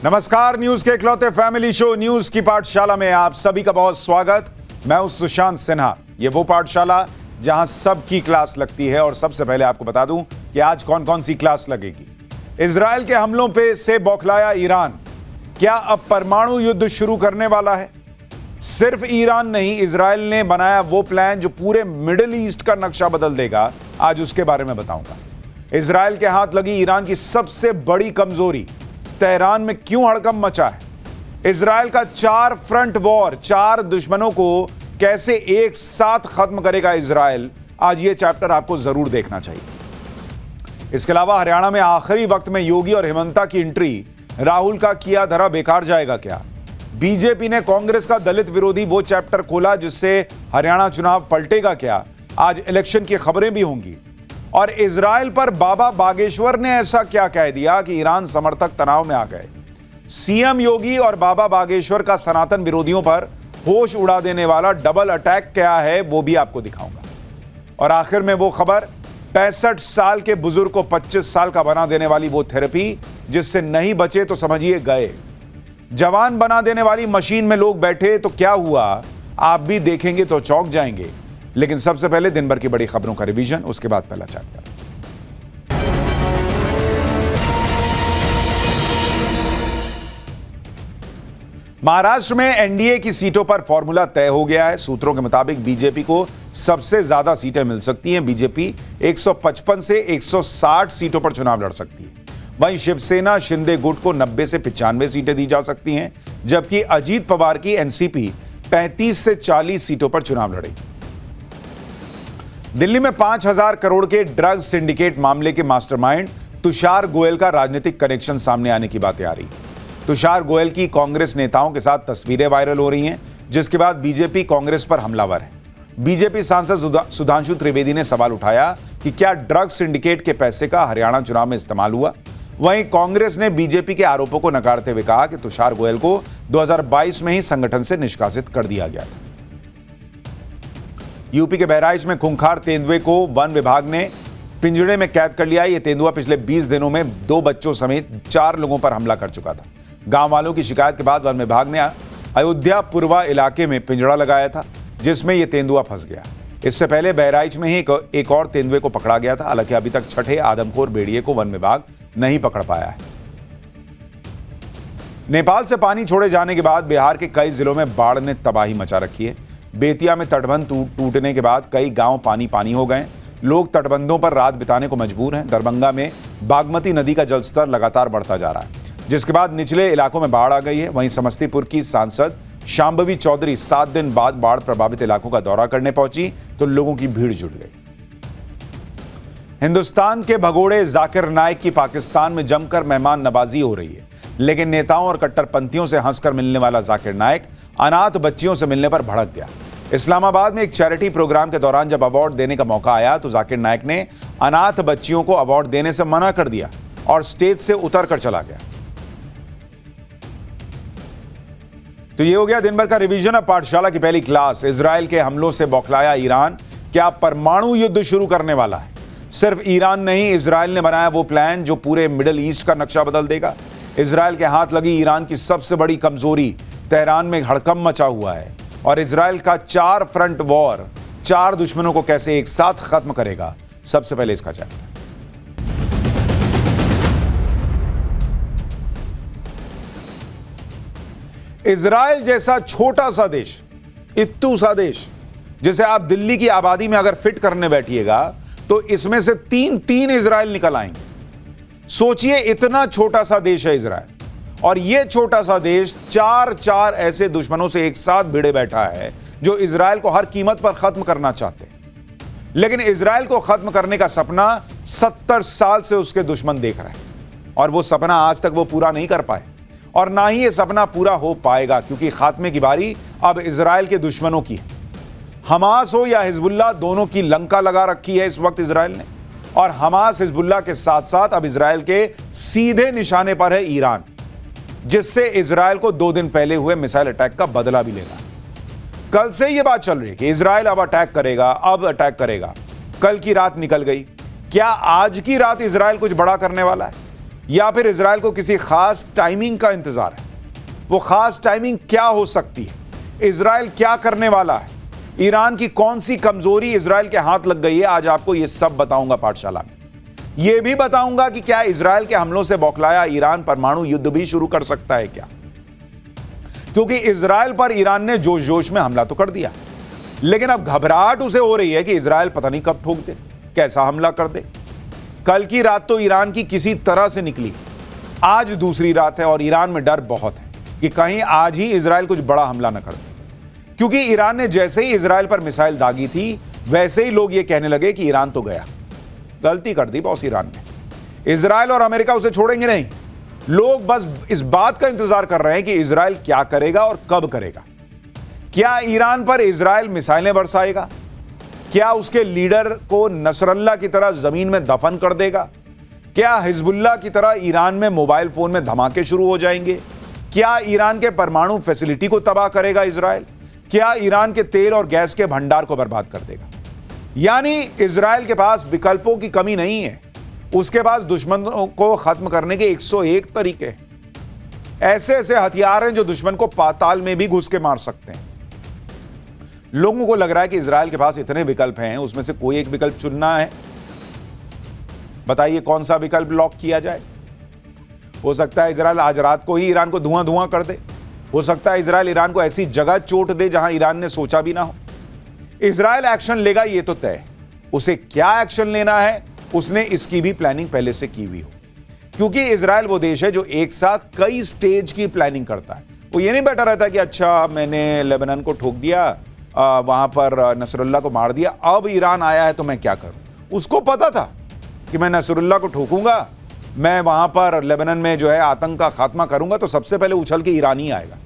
नमस्कार, न्यूज के इकलौते फैमिली शो न्यूज की पाठशाला में आप सभी का बहुत स्वागत। मैं हूं सुशांत सिन्हा। ये वो पाठशाला जहां सबकी क्लास लगती है और सबसे पहले आपको बता दूं कि आज कौन कौन सी क्लास लगेगी। इजराइल के हमलों पे से बौखलाया ईरान, क्या अब परमाणु युद्ध शुरू करने वाला है? सिर्फ ईरान नहीं, इजराइल ने बनाया वो प्लान जो पूरे मिडिल ईस्ट का नक्शा बदल देगा। आज उसके बारे में बताऊंगा। इजराइल के हाथ लगी ईरान की सबसे बड़ी कमजोरी, तेहरान में क्यों हड़कंप मचा है? इजराइल का 4 फ्रंट वॉर, 4 दुश्मनों को कैसे एक साथ खत्म करेगा इजराइल, आज ये चैप्टर आपको जरूर देखना चाहिए। इसके अलावा हरियाणा में आखिरी वक्त में योगी और हेमंता की एंट्री, राहुल का किया धरा बेकार जाएगा क्या? बीजेपी ने कांग्रेस का दलित विरोधी वो चैप्टर खोला जिससे हरियाणा चुनाव पलटेगा क्या? आज इलेक्शन की खबरें भी होंगी। और इजराइल पर बाबा बागेश्वर ने ऐसा क्या कह दिया कि ईरान समर्थक तनाव में आ गए? सीएम योगी और बाबा बागेश्वर का सनातन विरोधियों पर होश उड़ा देने वाला डबल अटैक क्या है, वो भी आपको दिखाऊंगा। और आखिर में वो खबर, 65 साल के बुजुर्ग को 25 साल का बना देने वाली वो थेरेपी जिससे नहीं बचे तो समझिए गए। जवान बना देने वाली मशीन में लोग बैठे तो क्या हुआ, आप भी देखेंगे तो चौंक जाएंगे। लेकिन सबसे पहले दिन भर की बड़ी खबरों का रिवीजन, उसके बाद पहला चैप्टर। महाराष्ट्र में एनडीए की सीटों पर फॉर्मूला तय हो गया है। सूत्रों के मुताबिक बीजेपी को सबसे ज्यादा सीटें मिल सकती हैं। बीजेपी 155 से 160 सीटों पर चुनाव लड़ सकती है। वहीं शिवसेना शिंदे गुट को 90 से 95 सीटें दी जा सकती हैं, जबकि अजीत पवार की एनसीपी 35 से 40 सीटों पर चुनाव लड़ेगी। दिल्ली में 5,000 करोड़ के ड्रग्स सिंडिकेट मामले के मास्टरमाइंड तुषार गोयल का राजनीतिक कनेक्शन सामने आने की बातें आ रही हैं। तुषार गोयल की कांग्रेस नेताओं के साथ तस्वीरें वायरल हो रही हैं, जिसके बाद बीजेपी कांग्रेस पर हमलावर है। बीजेपी सांसद सुधांशु त्रिवेदी ने सवाल उठाया कि क्या ड्रग्स सिंडिकेट के पैसे का हरियाणा चुनाव में इस्तेमाल हुआ। वहीं कांग्रेस ने बीजेपी के आरोपों को नकारते हुए कहा कि तुषार गोयल को 2022 में ही संगठन से निष्कासित कर दिया गया था। यूपी के बहराइच में खूंखार तेंदुए को वन विभाग ने पिंजड़े में कैद कर लिया। यह तेंदुआ पिछले 20 दिनों में 2 बच्चों समेत 4 लोगों पर हमला कर चुका था। गांव वालों की शिकायत के बाद वन विभाग ने अयोध्या पुरवा इलाके में पिंजड़ा लगाया था, जिसमें यह तेंदुआ फंस गया। इससे पहले बहराइच में ही एक और तेंदुए को पकड़ा गया था। हालांकि अभी तक छठे आदमखोर भेड़िए को वन विभाग नहीं पकड़ पाया है। नेपाल से पानी छोड़े जाने के बाद बिहार के कई जिलों में बाढ़ ने तबाही मचा रखी है। बेतिया में तटबंध टूटने के बाद कई गांव पानी पानी हो गए। लोग तटबंधों पर रात बिताने को मजबूर हैं। दरभंगा में बागमती नदी का जलस्तर लगातार बढ़ता जा रहा है, जिसके बाद निचले इलाकों में बाढ़ आ गई है। वहीं समस्तीपुर की सांसद शांभवी चौधरी 7 दिन बाद बाढ़ प्रभावित इलाकों का दौरा करने पहुंची तो लोगों की भीड़ जुट गई। हिंदुस्तान के भगोड़े जाकिर नाइक की पाकिस्तान में जमकर मेहमान नवाजी हो रही है, लेकिन नेताओं और कट्टरपंथियों से हंसकर मिलने वाला जाकिर नाइक अनाथ बच्चियों से मिलने पर भड़क गया। इस्लामाबाद में एक चैरिटी प्रोग्राम के दौरान जब अवार्ड देने का मौका आया तो जाकिर नाइक ने अनाथ बच्चियों को अवार्ड देने से मना कर दिया और स्टेज से उतर कर चला गया। तो ये हो गया दिन भर का रिवीजन। अब पाठशाला की पहली क्लास, इजराइल के हमलों से बौखलाया ईरान, क्या परमाणु युद्ध शुरू करने वाला है? सिर्फ ईरान नहीं, इजराइल ने बनाया वो प्लान जो पूरे मिडिल ईस्ट का नक्शा बदल देगा। इजराइल के हाथ लगी ईरान की सबसे बड़ी कमजोरी, तेहरान में हड़कंप मचा हुआ है। और इजराइल का 4 फ्रंट वॉर, 4 दुश्मनों को कैसे एक साथ खत्म करेगा, सबसे पहले इसका चैप्टर। इजराइल जैसा छोटा सा देश, इत्तू सा देश, जिसे आप दिल्ली की आबादी में अगर फिट करने बैठिएगा तो इसमें से 3 इजराइल निकल आएंगे। सोचिए, इतना छोटा सा देश है इजराइल, और यह छोटा सा देश 4 ऐसे दुश्मनों से एक साथ भिड़े बैठा है जो इजराइल को हर कीमत पर खत्म करना चाहते हैं। लेकिन इजराइल को खत्म करने का सपना 70 साल से उसके दुश्मन देख रहे हैं, और वो सपना आज तक वो पूरा नहीं कर पाए, और ना ही ये सपना पूरा हो पाएगा, क्योंकि खात्मे की बारी अब इजराइल के दुश्मनों की है। हमास हो या हिजबुल्लाह, दोनों की लंका लगा रखी है इस वक्त इजराइल ने, और हमास हिजबुल्लाह के साथ साथ अब इजराइल के सीधे निशाने पर है ईरान, जिससे इजराइल को 2 दिन पहले हुए मिसाइल अटैक का बदला भी लेना। कल से यह बात चल रही है कि इजराइल अब अटैक करेगा, अब अटैक करेगा। कल की रात निकल गई, क्या आज की रात इजराइल कुछ बड़ा करने वाला है? या फिर इजराइल को किसी खास टाइमिंग का इंतजार है? वो खास टाइमिंग क्या हो सकती है? इजराइल क्या करने वाला है? ईरान की कौन सी कमजोरी इजराइल के हाथ लग गई है? आज आपको यह सब बताऊंगा पाठशाला में। यह भी बताऊंगा कि क्या इजराइल के हमलों से बौखलाया ईरान परमाणु युद्ध भी शुरू कर सकता है क्या? क्योंकि इजराइल पर ईरान ने जोश जोश में हमला तो कर दिया, लेकिन अब घबराहट उसे हो रही है कि इजराइल पता नहीं कब ठोक दे, कैसा हमला कर दे। कल की रात तो ईरान की किसी तरह से निकली, आज दूसरी रात है और ईरान में डर बहुत है कि कहीं आज ही इजराइल कुछ बड़ा हमला न कर दे। क्योंकि ईरान ने जैसे ही इजराइल पर मिसाइल दागी थी, वैसे ही लोग ये कहने लगे कि ईरान तो गया, गलती कर दी बॉस ईरान ने। इजराइल और अमेरिका उसे छोड़ेंगे नहीं। लोग बस इस बात का इंतजार कर रहे हैं कि इजराइल क्या करेगा और कब करेगा। क्या ईरान पर इजराइल मिसाइलें बरसाएगा? क्या उसके लीडर को नसरल्ला की तरह जमीन में दफन कर देगा? क्या हिजबुल्लाह की तरह ईरान में मोबाइल फोन में धमाके शुरू हो जाएंगे? क्या ईरान के परमाणु फैसिलिटी को तबाह करेगा इजराइल? क्या ईरान के तेल और गैस के भंडार को बर्बाद कर देगा? यानी इजराइल के पास विकल्पों की कमी नहीं है। उसके पास दुश्मनों को खत्म करने के 101 तरीके हैं। ऐसे ऐसे हथियार हैं जो दुश्मन को पाताल में भी घुस के मार सकते हैं। लोगों को लग रहा है कि इजराइल के पास इतने विकल्प हैं, उसमें से कोई एक विकल्प चुनना है। बताइए कौन सा विकल्प लॉक किया जाए? हो सकता है इजराइल आज रात को ही ईरान को धुआं धुआं कर दे। हो सकता है इजराइल ईरान को ऐसी जगह चोट दे जहां ईरान ने सोचा भी ना हो। इजराइल एक्शन लेगा ये तो तय। उसे क्या एक्शन लेना है, उसने इसकी भी प्लानिंग पहले से की हुई हो। क्योंकि इजराइल वो देश है जो एक साथ कई स्टेज की प्लानिंग करता है। वो ये नहीं बैठा रहता कि अच्छा मैंने लेबनान को ठोक दिया, वहां पर नसरुल्लाह को मार दिया, अब ईरान आया है तो मैं क्या करूं। उसको पता था कि मैं नसरुल्लाह को ठोकूंगा, मैं वहां पर लेबनान में जो है आतंक का खात्मा करूंगा, तो सबसे पहले उछल के ईरान ही आएगा।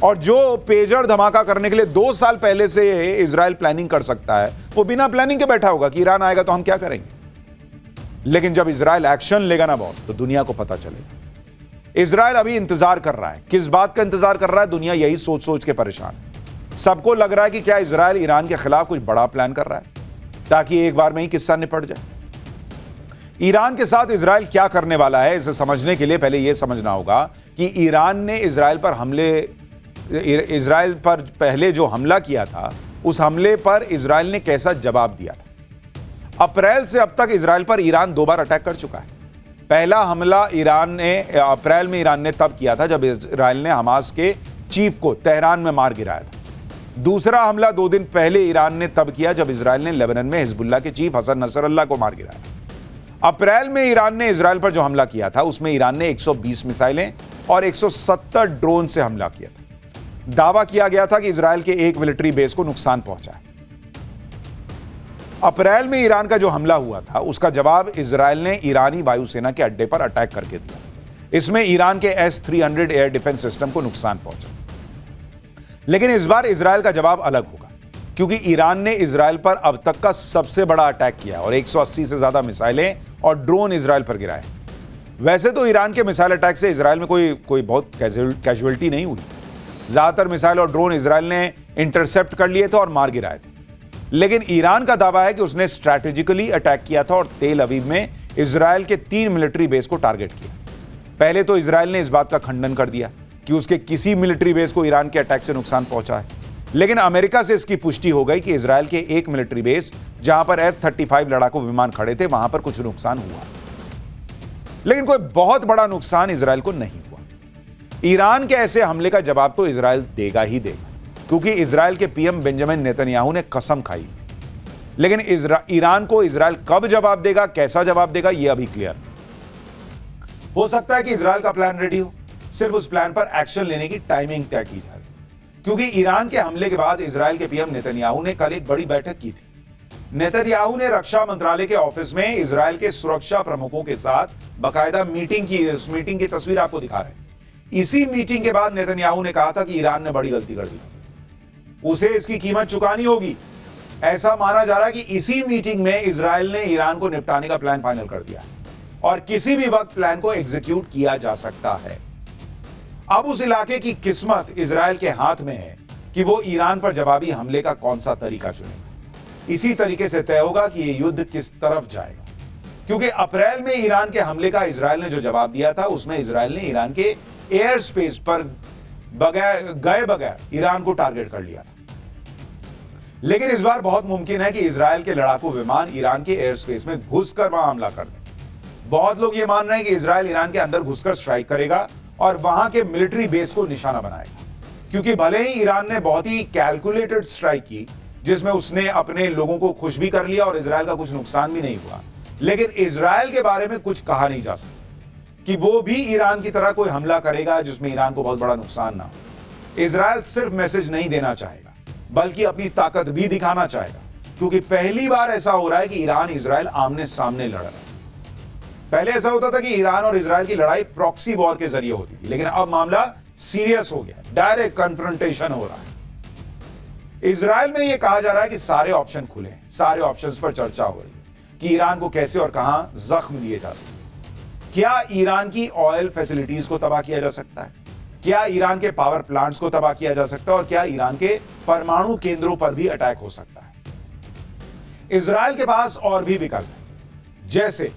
और जो पेजर धमाका करने के लिए 2 साल पहले से इजराइल प्लानिंग कर सकता है, वो बिना प्लानिंग के बैठा होगा कि ईरान आएगा तो हम क्या करेंगे। लेकिन जब इजराइल एक्शन लेगा ना बॉस, तो दुनिया को पता चलेगा। इजराइल अभी इंतजार कर रहा है। किस बात का इंतजार कर रहा है? दुनिया यही सोच सोच के परेशान है। सबको लग रहा है कि क्या इजराइल ईरान के खिलाफ कुछ बड़ा प्लान कर रहा है ताकि एक बार में ही किस्सा निपट जाए। ईरान के साथ इजराइल क्या करने वाला है, इसे समझने के लिए पहले यह समझना होगा कि ईरान ने इजराइल पर पहले जो हमला किया था, उस हमले पर इजराइल ने कैसा जवाब दिया था। अप्रैल से अब तक इजराइल पर ईरान 2 बार अटैक कर चुका है। पहला हमला अप्रैल में ईरान ने तब किया था जब इजराइल ने हमास के चीफ को तेहरान में मार गिराया था। दूसरा हमला 2 दिन पहले ईरान ने तब किया जब इजराइल ने लेबनान में हिजबुल्लाह के चीफ हसन नसरल्लाह को मार गिराया। अप्रैल में ईरान ने इजराइल पर जो हमला किया था, उसमें ईरान ने 120 मिसाइलें और 170 ड्रोन से हमला किया था। दावा किया गया था कि इजराइल के एक मिलिट्री बेस को नुकसान पहुंचा है। अप्रैल में ईरान का जो हमला हुआ था, उसका जवाब इजराइल ने ईरानी वायुसेना के अड्डे पर अटैक करके दिया। इसमें ईरान के S-300 एयर डिफेंस सिस्टम को नुकसान पहुंचा। लेकिन इस बार इजराइल का जवाब अलग होगा, क्योंकि ईरान ने इजराइल पर अब तक का सबसे बड़ा अटैक किया और 180 से ज्यादा मिसाइलें और ड्रोन इजराइल पर गिराए। वैसे तो ईरान के मिसाइल अटैक से इजराइल में कोई बहुत कैजुअलिटी नहीं हुई। ज्यादातर मिसाइल और ड्रोन इजराइल ने इंटरसेप्ट कर लिए थे और मार गिराए थे। लेकिन ईरान का दावा है कि उसने स्ट्रैटेजिकली अटैक किया था और तेल अवीव में इजराइल के 3 मिलिट्री बेस को टारगेट किया। पहले तो इजराइल ने इस बात का खंडन कर दिया कि उसके किसी मिलिट्री बेस को ईरान के अटैक से नुकसान पहुंचा है। लेकिन अमेरिका से इसकी पुष्टि हो गई कि इजराइल के एक मिलिट्री बेस, जहां पर F-35 लड़ाकू विमान खड़े थे, वहां पर कुछ नुकसान हुआ। लेकिन कोई बहुत बड़ा नुकसान इजराइल को नहीं हुआ। ईरान के ऐसे हमले का जवाब तो इजराइल देगा ही देगा, क्योंकि इजराइल के पीएम बेंजामिन नेतन्याहू ने कसम खाई। लेकिन ईरान को इजराइल कब जवाब देगा, कैसा जवाब देगा, यह अभी क्लियर नहीं। हो सकता है कि इजराइल का प्लान रेडी हो, सिर्फ उस प्लान पर एक्शन लेने की टाइमिंग तय की जाए। क्योंकि ईरान के हमले के बाद इजराइल के पीएम नेतन्याहू ने कल एक बड़ी बैठक की थी। नेतन्याहू ने रक्षा मंत्रालय के ऑफिस में इजराइल के सुरक्षा प्रमुखों के साथ बाकायदा मीटिंग की। उस मीटिंग की तस्वीर आपको दिखा रहे हैं। इसी मीटिंग के बाद नेतन्याहू ने कहा था कि ईरान ने बड़ी गलती कर दी, उसे इसकी कीमत चुकानी होगी। ऐसा माना जा रहा है कि इसी मीटिंग में इजराइल ने ईरान को निपटाने का प्लान फाइनल कर दिया और किसी भी वक्त प्लान को एग्जीक्यूट किया जा सकता है। अब उस इलाके की किस्मत इजराइल के हाथ में है कि वो ईरान पर जवाबी हमले का कौन सा तरीका चुनेगा। इसी तरीके से तय होगा कि यह युद्ध किस तरफ जाएगा। क्योंकि अप्रैल में ईरान के हमले का इजराइल ने जो जवाब दिया था, उसमें इजराइल ने ईरान के एयर स्पेस पर गए बगैर ईरान को टारगेट कर लिया था। लेकिन इस बार बहुत मुमकिन है कि इजराइल के लड़ाकू विमान ईरान के एयर स्पेस में घुसकर वहां हमला कर दें। बहुत लोग ये मान रहे हैं कि इजराइल ईरान के अंदर घुसकर स्ट्राइक करेगा और वहां के मिलिट्री बेस को निशाना बनाएगा, क्योंकि भले ही ईरान ने बहुत ही कैलकुलेटेड स्ट्राइक की, जिसमें उसने अपने लोगों को खुश भी कर लिया और इजराइल का कुछ नुकसान भी नहीं हुआ, लेकिन इजराइल के बारे में कुछ कहा नहीं जा सकता कि वो भी ईरान की तरह कोई हमला करेगा जिसमें ईरान को बहुत बड़ा नुकसान ना हो। इजराइल सिर्फ मैसेज नहीं देना चाहेगा, बल्कि अपनी ताकत भी दिखाना चाहेगा, क्योंकि पहली बार ऐसा हो रहा है कि ईरान इजराइल आमने सामने लड़ रहा है। पहले ऐसा होता था कि ईरान और इजराइल की लड़ाई प्रॉक्सी वॉर के जरिए होती थी, लेकिन अब मामला सीरियस हो गया, डायरेक्ट कन्फ्रंटेशन हो रहा है। इजराइल में यह कहा जा रहा है कि सारे ऑप्शन खुले हैं, सारे ऑप्शंस पर चर्चा हो रही है कि ईरान को कैसे और कहां जख्म दिए जा सकते हैं। क्या ईरान की ऑयल फैसिलिटीज को तबाह किया जा सकता है? क्या ईरान के पावर प्लांट्स को तबाह किया जा सकता है? और क्या ईरान के परमाणु केंद्रों पर भी अटैक हो सकता है? इजराइल के पास और भी विकल्प है, जैसे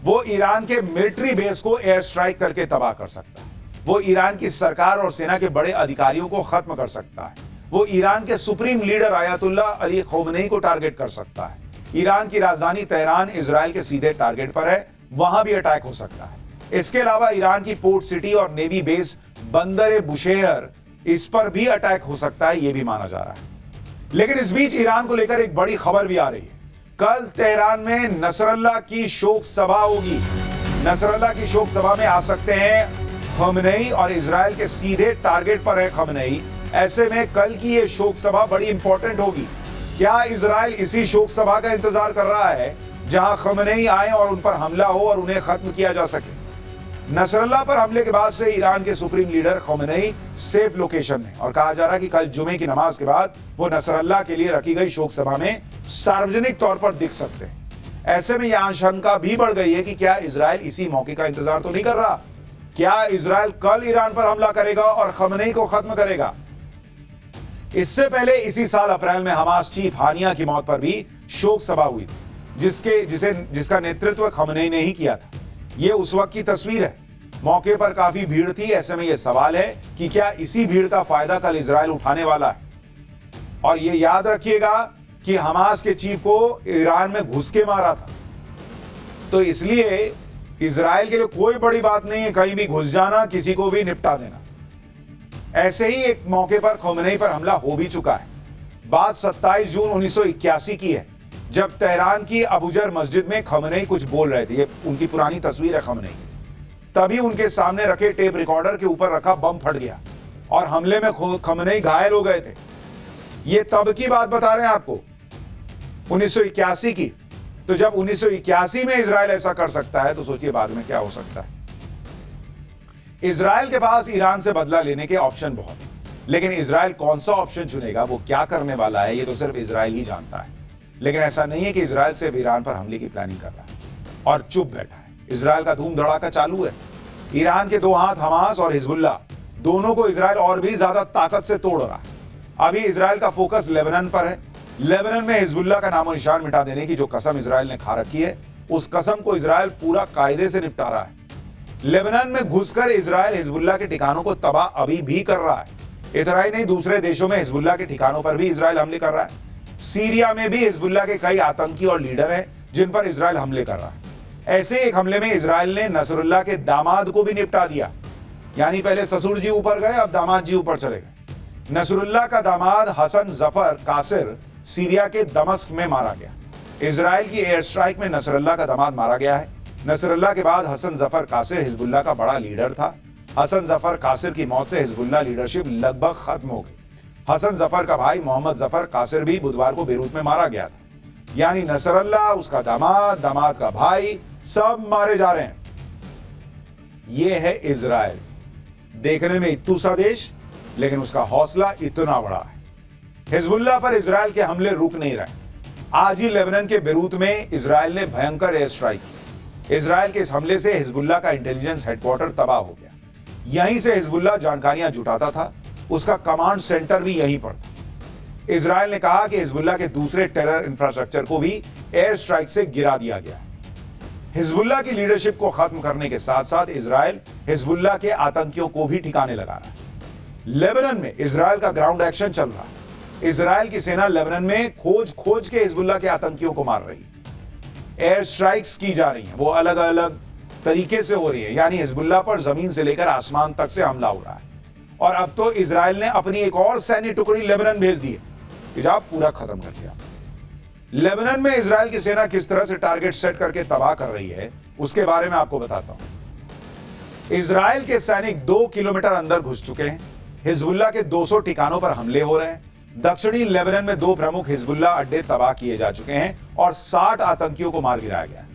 वो ईरान के मिलिट्री बेस को एयर स्ट्राइक करके तबाह कर सकता है, वो ईरान की सरकार और सेना के बड़े अधिकारियों को खत्म कर सकता है, वो ईरान के supreme leader Ayatollah Ali Khamenei को टारगेट कर सकता है। ईरान की राजधानी तेहरान इजराइल के सीधे टारगेट पर है, वहां भी अटैक हो सकता है। इसके अलावा ईरान की पोर्ट सिटी और नेवी बेस बंदर बुशेहर, इस पर भी अटैक हो सकता है, यह भी माना जा रहा है। लेकिन इस बीच ईरान को लेकर एक बड़ी खबर भी आ रही है। कल तेहरान में नसरल्लाह की शोक सभा होगी। नसरल्लाह की शोक सभा में आ सकते हैं खमेनी और इजराइल के सीधे टारगेट पर है खमेनी। ऐसे में कल की यह शोक सभा बड़ी इंपॉर्टेंट होगी। क्या इजराइल इसी शोक सभा का इंतजार कर रहा है जहां खमेनी आए और उन पर हमला हो और उन्हें खत्म किया जा सके? नसरल्लाह पर हमले के बाद से ईरान के supreme leader Khamenei safe location में, और कहा जा रहा है कि कल जुमे की नमाज के बाद वो नसरल्लाह के लिए रखी गई शोक सभा में सार्वजनिक तौर पर दिख सकते हैं। ऐसे में यह आशंका भी बढ़ गई है कि क्या इजराइल इसी मौके का इंतजार तो नहीं कर रहा? क्या इजराइल कल ईरान पर हमला करेगा और खमेनी को खत्म करेगा? इससे पहले इसी साल अप्रैल में हमास चीफ हानिया की मौत पर भी शोक सभा हुई थी, जिसका नेतृत्व खमेनी ने ही किया था। यह उस वक्त की तस्वीर है। मौके पर काफी भीड़ थी। ऐसे में यह सवाल है कि क्या इसी भीड़ का फायदा कल इजराइल उठाने वाला है? और यह याद रखिएगा कि हमास के चीफ को ईरान में घुस के मारा था, तो इसलिए इजराइल के लिए कोई बड़ी बात नहीं है कहीं भी घुस जाना, किसी को भी निपटा देना। ऐसे ही एक मौके पर खमेनी पर हमला हो भी चुका है। बात 27 जून 1981 की है, जब तेहरान की अबूजर मस्जिद में खमेनी कुछ बोल रहे थे। ये उनकी पुरानी तस्वीर है खमेनी। तभी उनके सामने रखे टेप रिकॉर्डर के ऊपर रखा बम फट गया और हमले में खमेनी घायल हो गए थे। ये तब की बात बता रहे हैं आपको, 1981 की। तो जब 1981 में इजराइल ऐसा कर सकता है, तो सोचिए बाद में क्या हो सकता है। इजराइल के पास ईरान से बदला लेने के ऑप्शन बहुत हैं, लेकिन इजराइल कौन सा ऑप्शन चुनेगा, वो क्या करने वाला है, ये तो सिर्फ इजराइल ही जानता है। लेकिन ऐसा नहीं है कि इजराइल सिर्फ ईरान पर हमले की प्लानिंग कर रहा है और चुप बैठा है। इजराइल का धूम धड़ाका चालू है। ईरान के दो हाथ हमास और हिजबुल्लाह, दोनों को इजराइल और भी ज्यादा ताकत से तोड़ रहा है। अभी इजराइल का फोकस लेबनान पर है। लेबनान में हिजबुल्लाह का नामो निशान मिटा देने की जो कसम इजराइल ने खा रखी है, उस कसम को इजराइल पूरा कायदे से निपटा रहा है। लेबनान में घुसकर इजराइल हिजबुल्लाह के ठिकानों को तबाह अभी भी कर रहा है। इतना ही नहीं, दूसरे देशों में हिजबुल्लाह के ठिकानों पर भी इजराइल हमले कर रहा है। सीरिया में भी हिजबुल्लाह के कई आतंकी और लीडर हैं जिन पर इजराइल हमले कर रहा है। ऐसे एक हमले में इजराइल ने नसरुल्लाह के दामाद को भी निपटा दिया। यानी पहले ससुर जी ऊपर गए, अब दामाद जी ऊपर चले गए। नसरुल्लाह का दामाद हसन जफर कासिर सीरिया के दमस्क में मारा गया। इजराइल की एयर स्ट्राइक में नसरुल्लाह का दामाद मारा गया है। नसरुल्लाह के बाद हसन जफर कासिर हिजबुल्लाह का बड़ा लीडर था। हसन जफर कासिर की मौत से हिजबुल्लाह लीडरशिप लगभग खत्म हो गई। हसन जफर का भाई मोहम्मद जफर कासिर भी बुधवार को बेरूत में मारा गया था। यानी नसरुल्लाह, उसका दामाद, दामाद का भाई, सब मारे जा रहे हैं। यह है इजराइल, देखने में इत्तू सा देश, लेकिन उसका हौसला इतना बड़ा है। हिजबुल्लाह पर इजराइल के हमले रुक नहीं रहे। आज ही लेबनान के बेरूत में इजराइल ने भयंकर एयर स्ट्राइक की। इजराइल के इस हमले से हिजबुल्लाह का इंटेलिजेंस हेडक्वार्टर तबाह हो गया। यहीं से हिजबुल्लाह जानकारियां जुटाता था, उसका कमांड सेंटर भी यहीं पर था। इजराइल ने कहा कि हिजबुल्लाह के दूसरे टेरर इंफ्रास्ट्रक्चर को भी एयर स्ट्राइक से गिरा दिया गया। हिजबुल्लाह की लीडरशिप को खत्म करने के साथ साथ इजराइल हिजबुल्लाह के आतंकियों को भी ठिकाने लगा रहा है। लेबनान में इजराइल का ग्राउंड एक्शन चल रहा है। इजराइल की सेना लेबनान में खोज के हिजबुल्लाह के आतंकियों को मार रही है। एयर स्ट्राइक्स की जा रही हैं, वो अलग अलग तरीके से हो रही है, यानी हिजबुल्लाह पर जमीन से लेकर आसमान तक से हमला हो रहा है। और अब तो इजराइल ने अपनी एक और सैन्य टुकड़ी लेबनान भेज दी है कि जब पूरा खत्म कर दिया। लेबनान में इजराइल की सेना किस तरह से टारगेट सेट करके तबाह कर रही है उसके बारे में आपको बताता हूं। इजराइल के सैनिक 2 किलोमीटर अंदर घुस चुके हैं। हिजबुल्लाह के 200 ठिकानों पर हमले हो रहे हैं। दक्षिणी लेबनान में 2 प्रमुख हिजबुल्लाह अड्डे तबाह किए जा चुके हैं और 60 आतंकियों को मार गिराया गया है।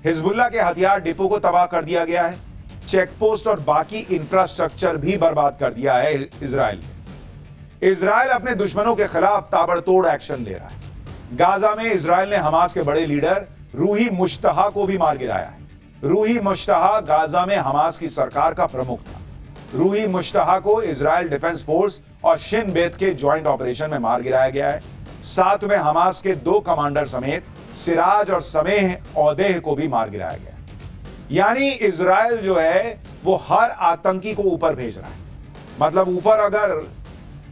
हिजबुल्लाह के हथियार डिपो को तबाह कर दिया गया है। चेकपोस्ट और बाकी इंफ्रास्ट्रक्चर भी बर्बाद कर दिया है इजराइल ने। इजराइल अपने दुश्मनों के खिलाफ ताबड़तोड़ एक्शन ले रहा है। गाजा में इजराइल ने हमास के बड़े लीडर रूही मुश्तहा को भी मार गिराया है। रूही मुश्तहा गाजा में हमास की सरकार का प्रमुख था। रूही मुश्तहा को इजराइल डिफेंस फोर्स और शिन बेत के ज्वाइंट ऑपरेशन में मार गिराया गया है। साथ में हमास के 2 कमांडर समेत सिराज और समेह औदेह को भी मार गिराया गया। यानी इजराइल जो है वो हर आतंकी को ऊपर भेज रहा है। मतलब ऊपर अगर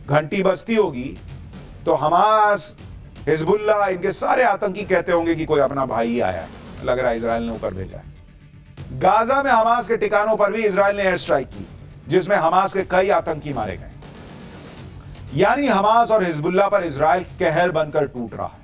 घंटी बजती होगी तो हमास, हिजबुल्लाह, इनके सारे आतंकी कहते होंगे कि कोई अपना भाई आया है। लग रहा है इजराइल ने ऊपर भेजा है। गाजा में हमास के ठिकानों पर भी इजराइल ने एयर स्ट्राइक की जिसमें हमास के कई आतंकी मारे गए। यानी हमास और हिजबुल्लाह पर इजराइल कहर बनकर टूट रहा है।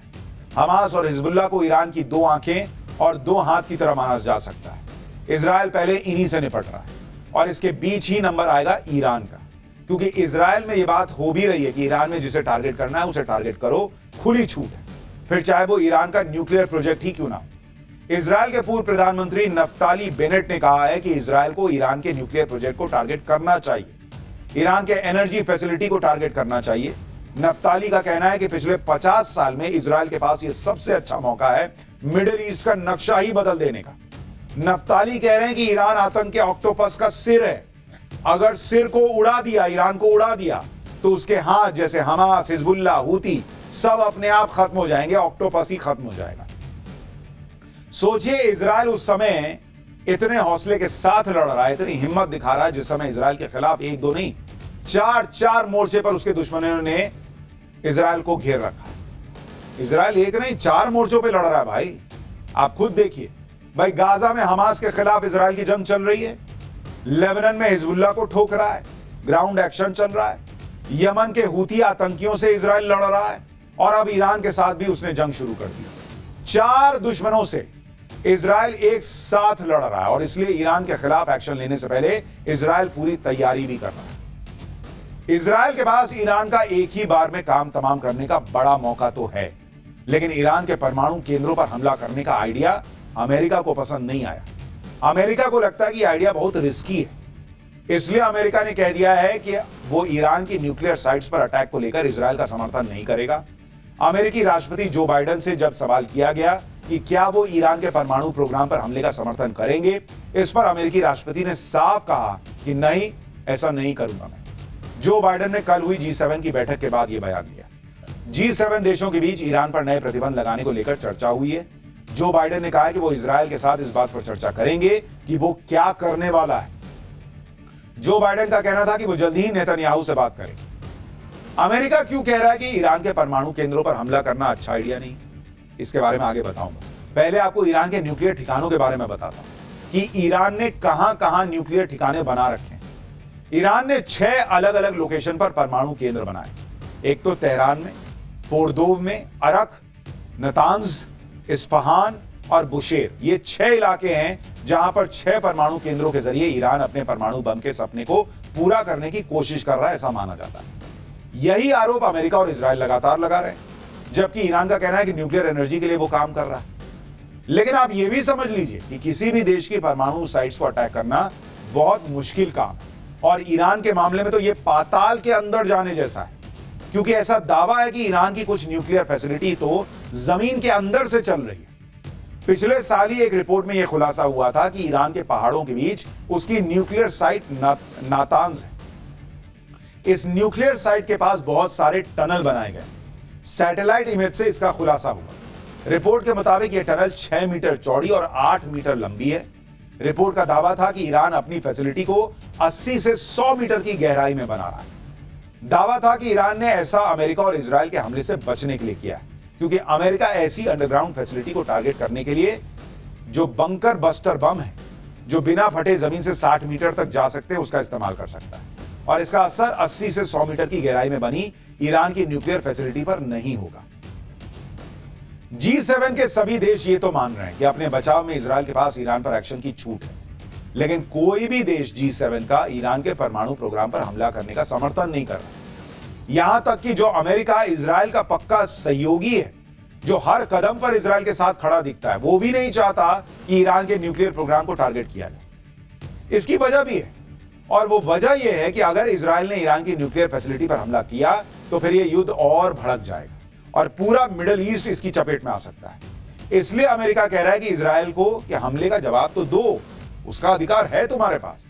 हमास और हिजबुल्लाह को ईरान की 2 आंखें और 2 हाथ की तरह माना जा सकता है। इजराइल पहले इन्हीं से निपट रहा है और इसके बीच ही नंबर आएगा ईरान का, क्योंकि इजराइल में यह बात हो भी रही है कि ईरान में जिसे टारगेट करना है उसे टारगेट करो, खुली छूट है, फिर चाहे वो ईरान का न्यूक्लियर प्रोजेक्ट ही क्यों ना हो। इजराइल के पूर्व प्रधानमंत्री नफ्ताली बेनेट ने कहा है कि इजराइल को ईरान के न्यूक्लियर प्रोजेक्ट को टारगेट करना चाहिए, ईरान के एनर्जी फैसिलिटी को टारगेट करना चाहिए। नफ्ताली का कहना है कि पिछले 50 साल में इजराइल के पास यह सबसे अच्छा मौका है मिडिल ईस्ट का नक्शा ही बदल देने का। नफ्ताली कह रहे हैं कि ईरान आतंक के ऑक्टोपस का सिर है। अगर सिर को उड़ा दिया, ईरान को उड़ा दिया, तो उसके हाथ जैसे हमास, हिजबुल्लाह, हूती सब अपने आप खत्म हो जाएंगे, ऑक्टोपस ही खत्म हो जाएगा। सोचिए इजराइल उस समय इतने हौसले के साथ लड़ रहा है, इतनी हिम्मत दिखा रहा है, जिस समय इजराइल के खिलाफ 1-2 नहीं 4 मोर्चे पर उसके दुश्मनों ने इजराइल को घेर रखा। इजराइल 1 नहीं 4 मोर्चों पे लड़ रहा है भाई। आप खुद देखिए भाई, गाजा में हमास के खिलाफ इजराइल की जंग चल रही है, लेबनान में हिजबुल्लाह को ठोक रहा है, ग्राउंड एक्शन चल रहा है, यमन के हूती आतंकियों से इजराइल लड़ रहा है और अब ईरान के साथ भी उसने जंग शुरू कर दी। 4 दुश्मनों से इजराइल एक साथ लड़ रहा है और इसलिए ईरान के खिलाफ एक्शन लेने से पहले इजराइल पूरी तैयारी भी कर रहा है। इजराइल के पास ईरान का एक ही बार में काम तमाम करने का बड़ा मौका तो है, लेकिन ईरान के परमाणु केंद्रों पर हमला करने का आइडिया अमेरिका को पसंद नहीं आया। अमेरिका को लगता है कि आइडिया बहुत रिस्की है, इसलिए अमेरिका ने कह दिया है कि वो ईरान की न्यूक्लियर साइट्स पर अटैक को लेकर इजराइल का समर्थन नहीं करेगा। अमेरिकी राष्ट्रपति जो बाइडेन से जब सवाल किया गया कि क्या वो ईरान के परमाणु प्रोग्राम पर हमले का समर्थन करेंगे, इस पर अमेरिकी राष्ट्रपति ने साफ कहा कि नहीं, ऐसा नहीं करूंगा मैं। जो बाइडेन ने कल हुई G7 की बैठक के बाद यह बयान दिया। G7 देशों के बीच ईरान पर नए प्रतिबंध लगाने को लेकर चर्चा हुई है। जो बाइडेन ने कहा कि वो इजराइल के साथ इस बात पर चर्चा करेंगे कि वो क्या करने वाला है। जो बाइडेन का कहना था कि वो जल्द ही नेतन्याहू से बात करेंगे। अमेरिका क्यों कह रहा है कि ईरान के परमाणु केंद्रों पर हमला करना अच्छा आइडिया नहीं, इसके बारे में आगे बताऊंगा। पहले आपको ईरान के न्यूक्लियर ठिकानों के बारे में बताता हूं कि ईरान ने कहां-कहां न्यूक्लियर ठिकाने बना रखे हैं। ईरान ने 6 अलग-अलग लोकेशन पर परमाणु केंद्र बनाए। एक तो तेहरान में, फोर्दोव में, अरक, नतांज, इस्फहान और बुशेर, ये 6 इलाके हैं जहां पर 6 परमाणु केंद्रों के जरिए ईरान अपने परमाणु बम के सपने को पूरा करने की कोशिश कर रहा है, ऐसा माना जाता है। यही आरोप अमेरिका और इजराइल लगातार लगा रहे हैं, जबकि ईरान का कहना है कि न्यूक्लियर एनर्जी के लिए वो काम कर रहा है। लेकिन आप यह भी समझ लीजिए कि किसी भी देश की परमाणु साइट्स को अटैक करना बहुत मुश्किल काम है, और ईरान के मामले में तो यह पाताल के अंदर जाने जैसा है, क्योंकि ऐसा दावा है कि ईरान की कुछ न्यूक्लियर फैसिलिटी तो जमीन के अंदर से चल रही है। पिछले साल ही एक रिपोर्ट में यह खुलासा हुआ था कि ईरान के पहाड़ों के बीच उसकी न्यूक्लियर साइट नातांज है। इस न्यूक्लियर साइट के पास बहुत सारे टनल बनाए गए। सैटेलाइट इमेज से इसका खुलासा हुआ। रिपोर्ट के मुताबिक यह टनल 6 मीटर चौड़ी और 8 मीटर लंबी है। रिपोर्ट का दावा था कि ईरान अपनी फैसिलिटी को 80 से 100 मीटर की गहराई में बना रहा है। दावा था कि ईरान ने ऐसा अमेरिका और इजराइल के हमले से बचने के लिए किया, क्योंकि अमेरिका ऐसी अंडरग्राउंड फैसिलिटी को टारगेट करने के लिए जो बंकर बस्टर बम है, जो बिना फटे जमीन से 60 मीटर तक जा सकते हैं, उसका इस्तेमाल कर सकता है। और इसका असर 80 से 100 मीटर की गहराई में बनी ईरान की न्यूक्लियर फैसिलिटी पर नहीं होगा। G7 के सभी देश ये तो मान रहे हैं कि अपने बचाव में इजराइल के पास ईरान पर एक्शन की छूट है, लेकिन कोई भी देश G7 का ईरान के परमाणु प्रोग्राम पर हमला करने का समर्थन नहीं कर रहा। यहां तक कि जो अमेरिका इजराइल का पक्का सहयोगी है, जो हर कदम पर इजराइल के साथ खड़ा दिखता है, वो भी नहीं चाहता कि ईरान के न्यूक्लियर प्रोग्राम को टारगेट किया जाए। इसकी वजह भी है, और वो वजह यह है कि अगर इजराइल ने ईरान की न्यूक्लियर फैसिलिटी पर हमला किया तो फिर यह युद्ध और भड़क जाएगा और पूरा मिडिल ईस्ट इसकी चपेट में आ सकता है। इसलिए अमेरिका कह रहा है कि इजराइल को कि हमले का जवाब तो दो, उसका अधिकार है तुम्हारे पास,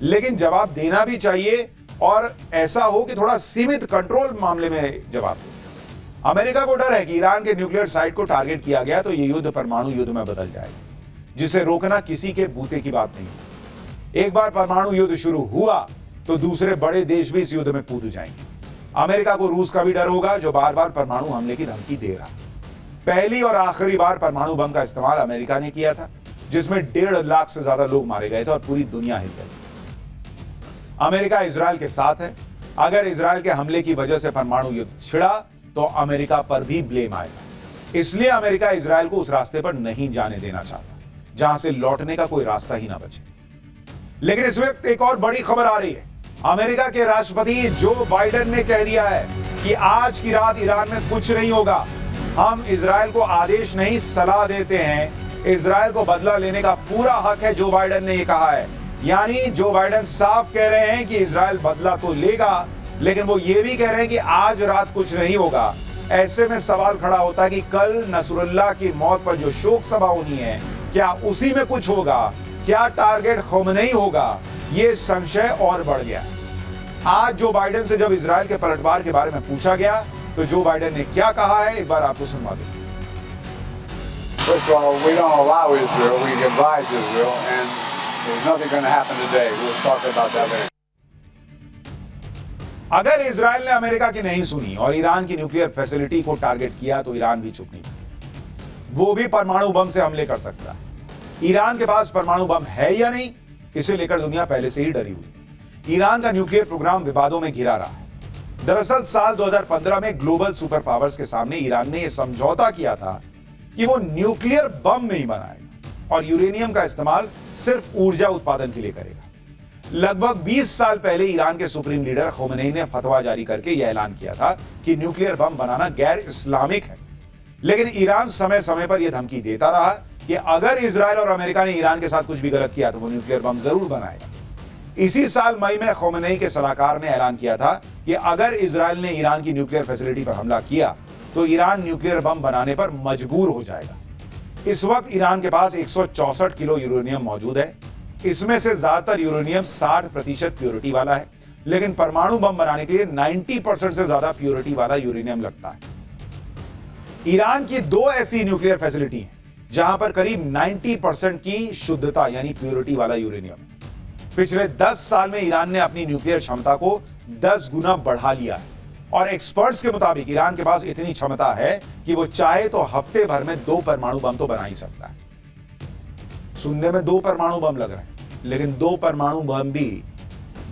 लेकिन जवाब देना भी चाहिए और ऐसा हो कि थोड़ा सीमित कंट्रोल मामले में जवाब दो। अमेरिका को डर है कि ईरान के न्यूक्लियर साइट को टारगेट किया गया तो यह युद्ध परमाणु युद्ध में बदल जाएगा, जिसे रोकना किसी के बूते की बात नहीं है। एक बार परमाणु युद्ध शुरू हुआ तो दूसरे बड़े देश भी इस युद्ध में कूद जाएंगे। अमेरिका को रूस का भी डर होगा, जो बार बार परमाणु हमले की धमकी दे रहा है। पहली और आखिरी बार परमाणु बम का इस्तेमाल अमेरिका ने किया था, जिसमें 1.5 लाख से ज्यादा लोग मारे गए थे और पूरी दुनिया हिल गई। अमेरिका इजराइल के साथ है। अगर इजराइल के हमले की वजह से परमाणु युद्ध छिड़ा तो अमेरिका पर भी ब्लेम आएगा। इसलिए अमेरिका इजराइल को उस रास्ते पर नहीं जाने देना चाहता जहां से लौटने का कोई रास्ता ही ना बचे। लेकिन इस वक्त एक और बड़ी खबर आ रही है। अमेरिका के राष्ट्रपति जो बाइडेन ने कह दिया है कि आज की रात ईरान में कुछ नहीं होगा। हम इजराइल को आदेश नहीं, सलाह देते हैं। इजराइल को बदला लेने का पूरा हक है, जो बाइडेन ने यह कहा है। यानी जो बाइडेन साफ कह रहे हैं कि इजराइल बदला तो लेगा, लेकिन वो ये भी कह रहे हैं कि आज रात कुछ नहीं होगा। ऐसे में सवाल खड़ा होता है कि कल नसरुल्लाह की मौत पर जो शोक सभा होनी है, क्या उसी में कुछ होगा? क्या टारगेट ख़ोमेनी होगा? ये संशय और बढ़ गया। आज जो बाइडेन से जब इजराइल के पलटवार के बारे में पूछा गया तो जो बाइडेन ने क्या कहा है, एक बार आपको सुनवा दें। First of all, we don't allow Israel, we advise Israel, and there's nothing going to happen today. We'll talk about that later. अगर इजराइल ने अमेरिका की नहीं सुनी और ईरान की न्यूक्लियर फैसिलिटी को टारगेट किया तो ईरान भी चुप नहीं करेगा। वो भी परमाणु बम से हमले कर सकता है। ईरान के पास परमाणु बम है या नहीं, इसे लेकर दुनिया पहले से ही डरी हुई है। ईरान का न्यूक्लियर प्रोग्राम विवादों में घिरा रहा है। दरअसल साल 2015 में ग्लोबल सुपर पावर्स के सामने ईरान ने यह समझौता किया था कि वो न्यूक्लियर बम नहीं बनाएगा और यूरेनियम का इस्तेमाल सिर्फ ऊर्जा उत्पादन के लिए करेगा। लगभग 20 साल पहले ईरान के सुप्रीम लीडर ख़ोमेनी ने फतवा जारी करके यह ऐलान किया था कि न्यूक्लियर बम बनाना गैर इस्लामिक है। लेकिन ईरान समय समय पर यह धमकी देता रहा कि अगर इजराइल और अमेरिका ने ईरान के साथ कुछ भी गलत किया तो वो न्यूक्लियर बम जरूर बनाएगा। इसी साल मई में ख़ोमेनी के सलाहकार ने ऐलान किया था कि अगर इजराइल ने ईरान की न्यूक्लियर फैसिलिटी पर हमला किया तो ईरान न्यूक्लियर बम बनाने पर मजबूर हो जाएगा। इस वक्त ईरान के पास 164 किलो यूरेनियम मौजूद है। इसमें से ज्यादातर यूरेनियम 60% प्योरिटी वाला है, लेकिन परमाणु बम बनाने के लिए 90% से ज्यादा प्योरिटी वाला यूरेनियम लगता है। ईरान की 2 ऐसी न्यूक्लियर फैसिलिटी हैं जहां पर करीब 90% की शुद्धता यानी प्योरिटी वाला यूरेनियम है। पिछले 10 साल में ईरान ने अपनी न्यूक्लियर क्षमता को 10 गुना बढ़ा लिया है और एक्सपर्ट्स के मुताबिक ईरान के पास इतनी क्षमता है कि वो चाहे तो हफ्ते भर में 2 परमाणु बम तो बना ही सकता है। सुनने में 2 परमाणु बम लग रहे हैं, लेकिन 2 परमाणु बम भी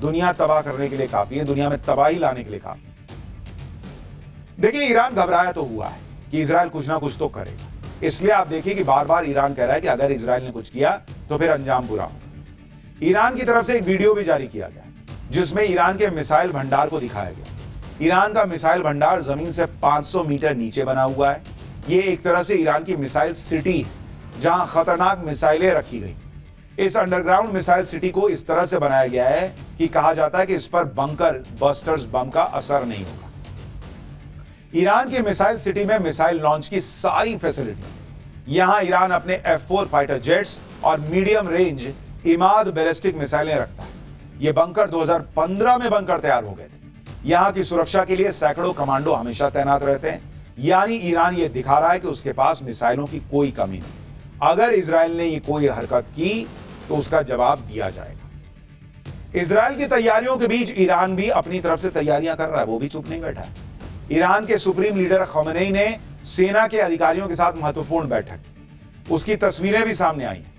दुनिया तबाह करने के लिए काफी है, दुनिया में तबाही लाने के लिए काफी है। देखिए, ईरान घबराया तो हुआ है कि इजराइल कुछ ना कुछ तो करेगा। इसलिए आप देखिए कि बार बार ईरान कह रहा है कि अगर इजराइल ने कुछ किया तो फिर अंजाम बुरा होगा। ईरान की तरफ से एक वीडियो भी जारी किया गया जिसमें ईरान के मिसाइल भंडार को दिखाया गया। ईरान का मिसाइल भंडार जमीन से 500 मीटर नीचे बना हुआ है। ये एक तरह से ईरान की मिसाइल सिटी है जहां खतरनाक मिसाइलें रखी गई। इस अंडरग्राउंड मिसाइल सिटी को इस तरह से बनाया गया है कि कहा जाता है कि इस पर बंकर बस्टर्स बम का असर नहीं होगा। ईरान की मिसाइल सिटी में मिसाइल लॉन्च की सारी फैसिलिटी, यहां ईरान अपने F4 फाइटर जेट्स और मीडियम रेंज इमाद बैलिस्टिक मिसाइलें रखता है। ये बंकर 2015 में बनकर तैयार हो गए थे। यहां की सुरक्षा के लिए सैकड़ों कमांडो हमेशा तैनात रहते हैं। यानी ईरान ये दिखा रहा है कि उसके पास मिसाइलों की कोई कमी नहीं। अगर इजराइल ने ये कोई हरकत की तो उसका जवाब दिया जाएगा। इजराइल की तैयारियों के बीच ईरान भी अपनी तरफ से तैयारियां कर रहा है, वो भी चुप नहीं बैठा है। ईरान के सुप्रीम लीडर खमेनी ने सेना के अधिकारियों के साथ महत्वपूर्ण बैठक की, उसकी तस्वीरें भी सामने आई हैं।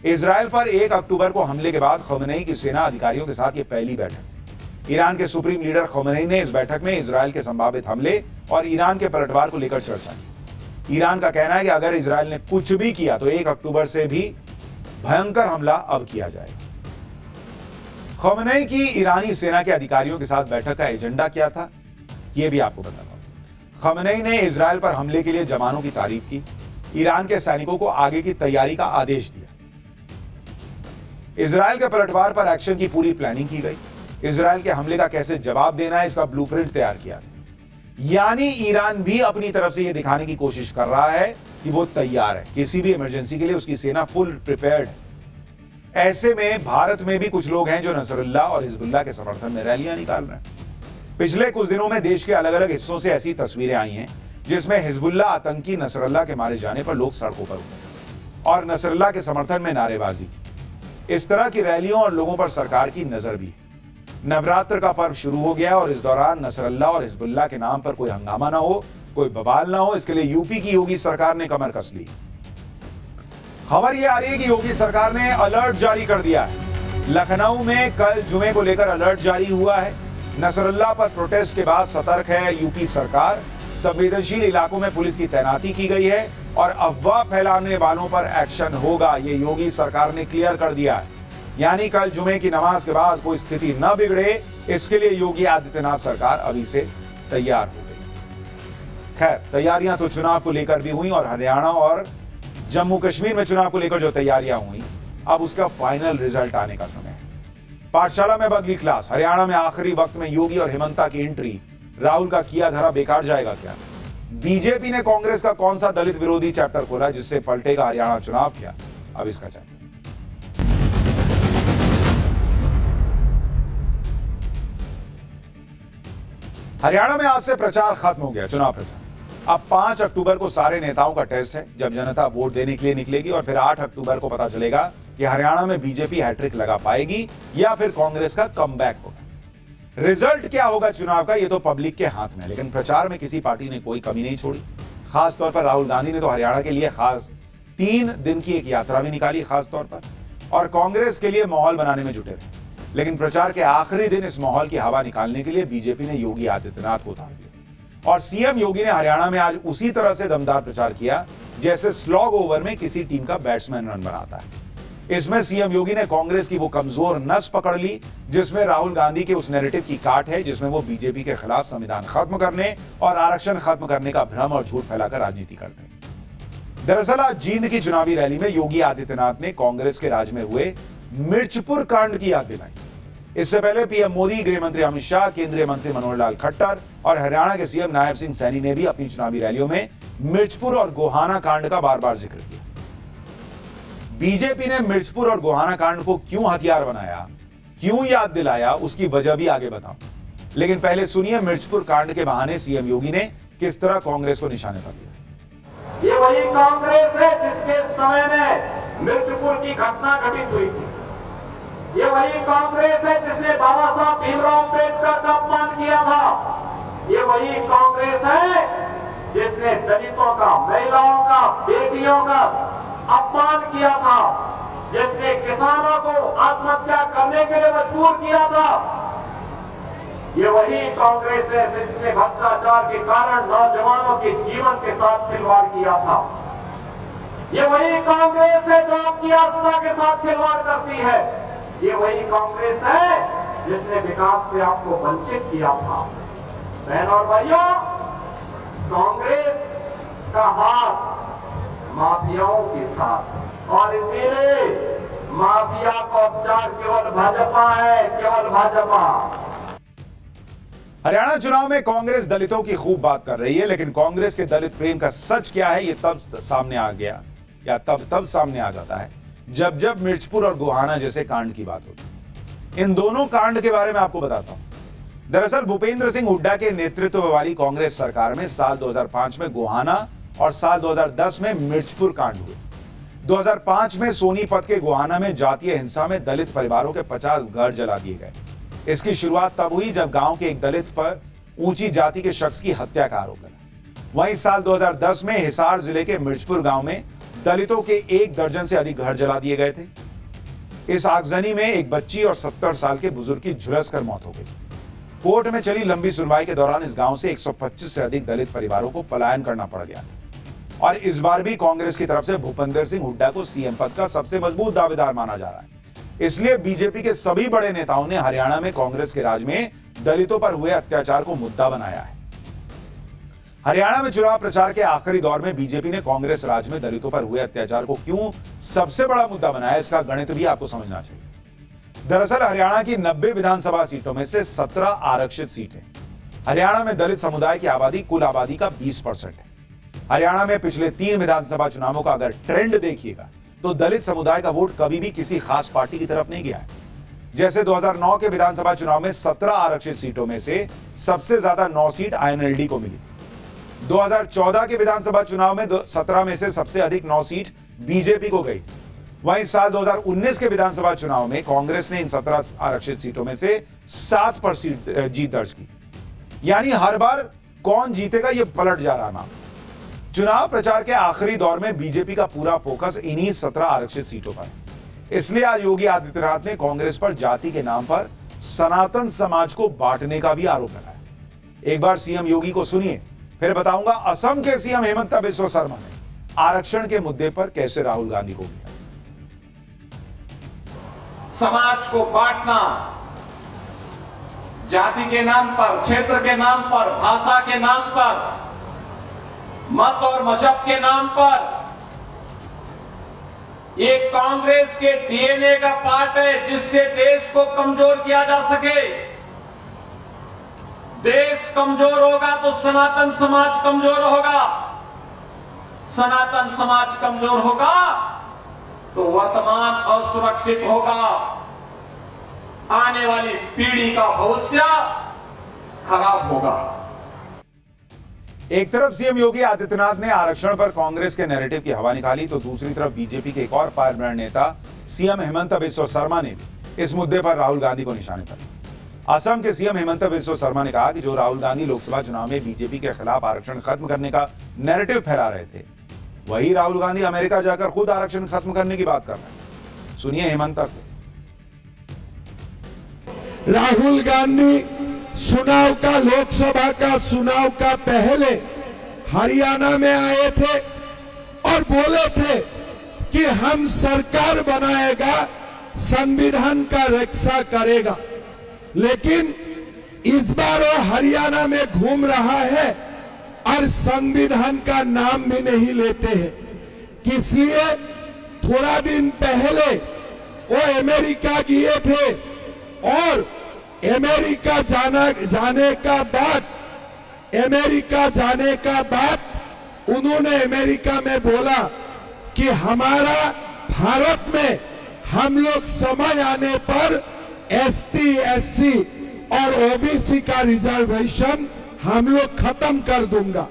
इजराइल पर 1 अक्टूबर को हमले के बाद खमेनी की सेना अधिकारियों के साथ यह पहली बैठक। ईरान के सुप्रीम लीडर खमेनी ने इस बैठक में इजराइल के संभावित हमले और ईरान के पलटवार को लेकर चर्चा की। ईरान का कहना है कि अगर इजराइल ने कुछ भी किया तो 1 अक्टूबर से भी भयंकर हमला अब किया जाएगा। खमेनी की ईरानी सेना के अधिकारियों के साथ बैठक का एजेंडा क्या था, यह भी आपको बताता हूं। खमेनी ने इजराइल पर हमले के लिए जवानों की तारीफ की, ईरान के सैनिकों को आगे की तैयारी का आदेश दिया। इजराइल के पलटवार पर एक्शन की पूरी प्लानिंग की गई। इजराइल के हमले का कैसे जवाब देना है इसका ब्लूप्रिंट तैयार किया गया। यानी ईरान भी अपनी तरफ से यह दिखाने की कोशिश कर रहा है कि वो तैयार है, किसी भी इमरजेंसी के लिए उसकी सेना फुल प्रिपेयर्ड है। ऐसे में भारत में भी कुछ लोग हैं जो नसरुल्लाह और हिजबुल्लाह के समर्थन में रैलियां निकाल रहे हैं। पिछले कुछ दिनों में देश के अलग अलग हिस्सों से ऐसी तस्वीरें आई हैं जिसमें हिजबुल्लाह आतंकी नसरुल्लाह के मारे जाने पर लोग सड़कों पर उतरे और नसरुल्लाह के समर्थन में नारेबाजी की। इस तरह की रैलियों और लोगों पर सरकार की नजर भी है। नवरात्र का पर्व शुरू हो गया और इस दौरान नसरुल्लाह और हिजबुल्लाह के नाम पर कोई हंगामा ना हो, कोई बवाल ना हो, इसके लिए यूपी की योगी सरकार ने कमर कस ली। खबर यह आ रही है कि योगी सरकार ने अलर्ट जारी कर दिया है। लखनऊ में कल जुमे को लेकर अलर्ट जारी हुआ है। नसरुल्लाह पर प्रोटेस्ट के बाद सतर्क है यूपी सरकार। संवेदनशील इलाकों में पुलिस की तैनाती की गई है और अफवाह फैलाने वालों पर एक्शन होगा, ये योगी सरकार ने क्लियर कर दिया है। यानी कल जुमे की नमाज के बाद कोई स्थिति न बिगड़े, इसके लिए योगी आदित्यनाथ सरकार अभी से तैयार हो गई। खैर, तैयारियां तो चुनाव को लेकर भी हुई और हरियाणा और जम्मू कश्मीर में चुनाव को लेकर जो तैयारियां हुई, अब उसका फाइनल रिजल्ट आने का समय है। पाठशाला में बगली क्लास, हरियाणा में आखिरी वक्त में योगी और हेमंता की एंट्री, राहुल का किया धरा बेकार जाएगा क्या? बीजेपी ने कांग्रेस का कौन सा दलित विरोधी चैप्टर खोला जिससे पलटेगा हरियाणा चुनाव क्या? अब इसका चैप्टर। हरियाणा में आज से प्रचार खत्म हो गया, चुनाव प्रचार। अब 5 अक्टूबर को सारे नेताओं का टेस्ट है, जब जनता वोट देने के लिए निकलेगी और फिर 8 अक्टूबर को पता चलेगा कि हरियाणा में बीजेपी हैट्रिक लगा पाएगी या फिर कांग्रेस का कमबैक होगा। रिजल्ट क्या होगा चुनाव का, ये तो पब्लिक के हाथ में है, लेकिन प्रचार में किसी पार्टी ने कोई कमी नहीं छोड़ी। खास तौर पर राहुल गांधी ने तो हरियाणा के लिए खास 3 दिन की एक यात्रा भी निकाली खास तौर पर, और कांग्रेस के लिए माहौल बनाने में जुटे रहे। लेकिन प्रचार के आखिरी दिन इस माहौल की हवा निकालने के लिए बीजेपी ने योगी आदित्यनाथ को उतार दिया और सीएम योगी ने हरियाणा में आज उसी तरह से दमदार प्रचार किया जैसे स्लॉग ओवर में किसी टीम का बैट्समैन रन बनाता है। इसमें सीएम योगी ने कांग्रेस की वो कमजोर नस पकड़ ली जिसमें राहुल गांधी के उस नैरेटिव की काट है जिसमें वो बीजेपी के खिलाफ संविधान खत्म करने और आरक्षण खत्म करने का भ्रम और झूठ फैलाकर राजनीति करते हैं। दरअसल आज जींद की चुनावी रैली में योगी आदित्यनाथ ने कांग्रेस के राज में हुए मिर्चपुर कांड की याद दिलाई। इससे पहले पीएम मोदी, गृह मंत्री अमित शाह, केंद्रीय मंत्री मनोहर लाल खट्टर और हरियाणा के सीएम नायब सिंह सैनी ने भी अपनी चुनावी रैलियों में मिर्चपुर और गोहाना कांड का बार बार जिक्र किया। बीजेपी ने मिर्चपुर और गोहाना कांड को क्यों हथियार बनाया, क्यों याद दिलाया, उसकी वजह भी आगे बताऊं, लेकिन पहले सुनिए मिर्चपुर कांड के बहाने सीएम योगी ने किस तरह कांग्रेस को निशाने पर लिया। ये वही कांग्रेस है जिसके समय में मिर्चपुर की घटना घटित हुई थी। ये वही कांग्रेस है जिसने बाबा साहब भीमराव अम्बेडकर का अपमान किया था। ये वही कांग्रेस है जिसने दलितों का, महिलाओं का, बेटियों का अपमान किया था, जिसने किसानों को आत्महत्या करने के लिए मजबूर किया था। ये वही कांग्रेस है जिसने भ्रष्टाचार के कारण नौजवानों के जीवन के साथ खिलवाड़ किया था। ये वही कांग्रेस है जो आपकी आस्था के साथ खिलवाड़ करती है। ये वही कांग्रेस है जिसने विकास से आपको वंचित किया था। बहन और भाइयों, कांग्रेस का हाथ माफियाओं के साथ, और इसीलिए माफिया का उपचार केवल भाजपा है, केवल भाजपा। हरियाणा चुनाव में कांग्रेस दलितों की खूब बात कर रही है, लेकिन कांग्रेस के दलित प्रेम का सच क्या है ये तब सामने आ गया या तब सामने आ जाता है जब मिर्चपुर और गोहाना जैसे कांड की बात होती है। इन दोनों कांड के बारे में आपको बताता हूं। दरअसल भूपेंद्र सिंह हुड्डा के नेतृत्व वाली कांग्रेस सरकार में साल 2005 में गोहाना और साल 2010 में मिर्चपुर कांड हुए। 2005 में सोनीपत के गोहाना में जातीय हिंसा में दलित परिवारों के 50 घर जला दिए गए। इसकी शुरुआत तब हुई जब गांव के एक दलित पर ऊंची जाति के शख्स की हत्या का आरोप लगा। वहीं साल 2010 में हिसार जिले के मिर्चपुर गांव में दलितों के 1 दर्जन से अधिक घर जला दिए गए थे। इस आगजनी में एक बच्ची और 70 साल के बुजुर्ग की झुलसकर मौत हो गई। कोर्ट में चली लंबी सुनवाई के दौरान इस गांव से 125 से अधिक दलित परिवारों को पलायन करना पड़ गया और इस बार भी कांग्रेस की तरफ से भूपेंद्र सिंह हुड्डा को सीएम पद का सबसे मजबूत दावेदार माना जा रहा है। इसलिए बीजेपी के सभी बड़े नेताओं ने हरियाणा में कांग्रेस के राज में दलितों पर हुए अत्याचार को मुद्दा बनाया है। हरियाणा में चुनाव प्रचार के आखिरी दौर में बीजेपी ने कांग्रेस राज में दलितों पर हुए अत्याचार को क्यों सबसे बड़ा मुद्दा बनाया, इसका गणित भी आपको समझना चाहिए। दरअसल हरियाणा की 90 विधानसभा सीटों में से 17 आरक्षित सीटें। हरियाणा में दलित समुदाय की आबादी कुल आबादी का 20% है। हरियाणा में पिछले 3 विधानसभा चुनावों का अगर ट्रेंड देखिएगा तो दलित समुदाय का वोट कभी भी किसी खास पार्टी की तरफ नहीं गया है। जैसे 2009 के विधानसभा चुनाव में 17 आरक्षित सीटों में से सबसे ज्यादा 9 सीट आईएनएलडी को मिली थी। 2014 के विधानसभा चुनाव में 17 में से सबसे अधिक 9 सीट बीजेपी को गई। वहीं साल 2019 के विधानसभा चुनाव में कांग्रेस ने इन 17 आरक्षित सीटों में से 7 पर जीत दर्ज की। यानी हर बार कौन जीतेगा यह पलट जा रहा मामला। चुनाव प्रचार के आखिरी दौर में बीजेपी का पूरा फोकस इन्हीं 17 आरक्षित सीटों पर है। इसलिए आज योगी आदित्यनाथ ने कांग्रेस पर जाति के नाम पर सनातन समाज को बांटने का भी आरोप लगाया। एक बार सीएम योगी को सुनिए, फिर बताऊंगा असम के सीएम हेमंत बिस्वा शर्मा ने आरक्षण के मुद्दे पर कैसे राहुल गांधी को किया। समाज को बांटना, जाति के नाम पर, क्षेत्र के नाम पर, भाषा के नाम पर, मत और मजहब के नाम पर, ये कांग्रेस के डीएनए का पार्ट है जिससे देश को कमजोर किया जा सके। देश कमजोर होगा तो सनातन समाज कमजोर होगा, सनातन समाज कमजोर होगा तो वर्तमान असुरक्षित होगा, आने वाली पीढ़ी का भविष्य खराब होगा। एक तरफ सीएम योगी आदित्यनाथ ने आरक्षण पर कांग्रेस के नैरेटिव की हवा निकाली तो दूसरी तरफ बीजेपी के एक और फायरब्रांड नेता सीएम हेमंत बिस्वा शर्मा ने भी इस मुद्दे पर राहुल गांधी को निशाने पर। असम के सीएम हेमंत बिस्वा शर्मा ने कहा कि जो राहुल गांधी लोकसभा चुनाव में बीजेपी के खिलाफ आरक्षण खत्म करने का नैरेटिव फैला रहे थे, वही राहुल गांधी अमेरिका जाकर खुद आरक्षण खत्म करने की बात कर रहे हैं। सुनिए हेमंत को। राहुल गांधी चुनाव का, लोकसभा का चुनाव का पहले हरियाणा में आए थे और बोले थे कि हम सरकार बनाएगा, संविधान का रक्षा करेगा। लेकिन इस बार वो हरियाणा में घूम रहा है और संविधान का नाम भी नहीं लेते हैं। इसलिए थोड़ा दिन पहले वो अमेरिका गए थे और अमेरिका जाने का बाद उन्होंने अमेरिका में बोला कि हमारा भारत में हम लोग समय आने पर एसटी, एससी और ओबीसी का रिजर्वेशन हम लोग खत्म कर दूंगा।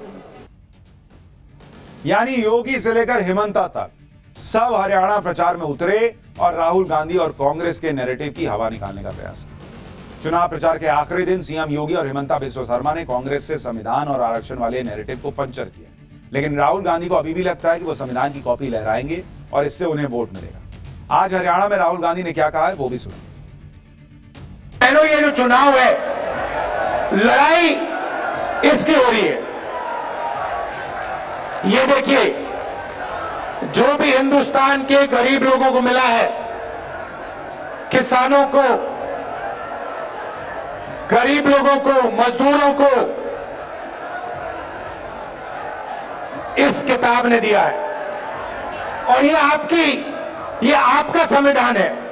यानी योगी से लेकर हेमंता तक सब हरियाणा प्रचार में उतरे और राहुल गांधी और कांग्रेस के नैरेटिव की हवा निकालने का प्रयास किया। चुनाव प्रचार के आखिरी दिन सीएम योगी और हेमंता बिस्वा शर्मा ने कांग्रेस से संविधान और आरक्षण वाले नैरेटिव को पंचर किया। लेकिन राहुल गांधी को अभी भी लगता है कि वो संविधान की कॉपी लहराएंगे और इससे उन्हें वोट मिलेगा। आज हरियाणा में राहुल गांधी ने क्या कहा है वो भी सुनिए। ये जो चुनाव है, लड़ाई इसकी हो रही है। ये देखिए, जो भी हिंदुस्तान के गरीब लोगों को मिला है, किसानों को, गरीब लोगों को, मजदूरों को इस किताब ने दिया है। और ये आपका संविधान है,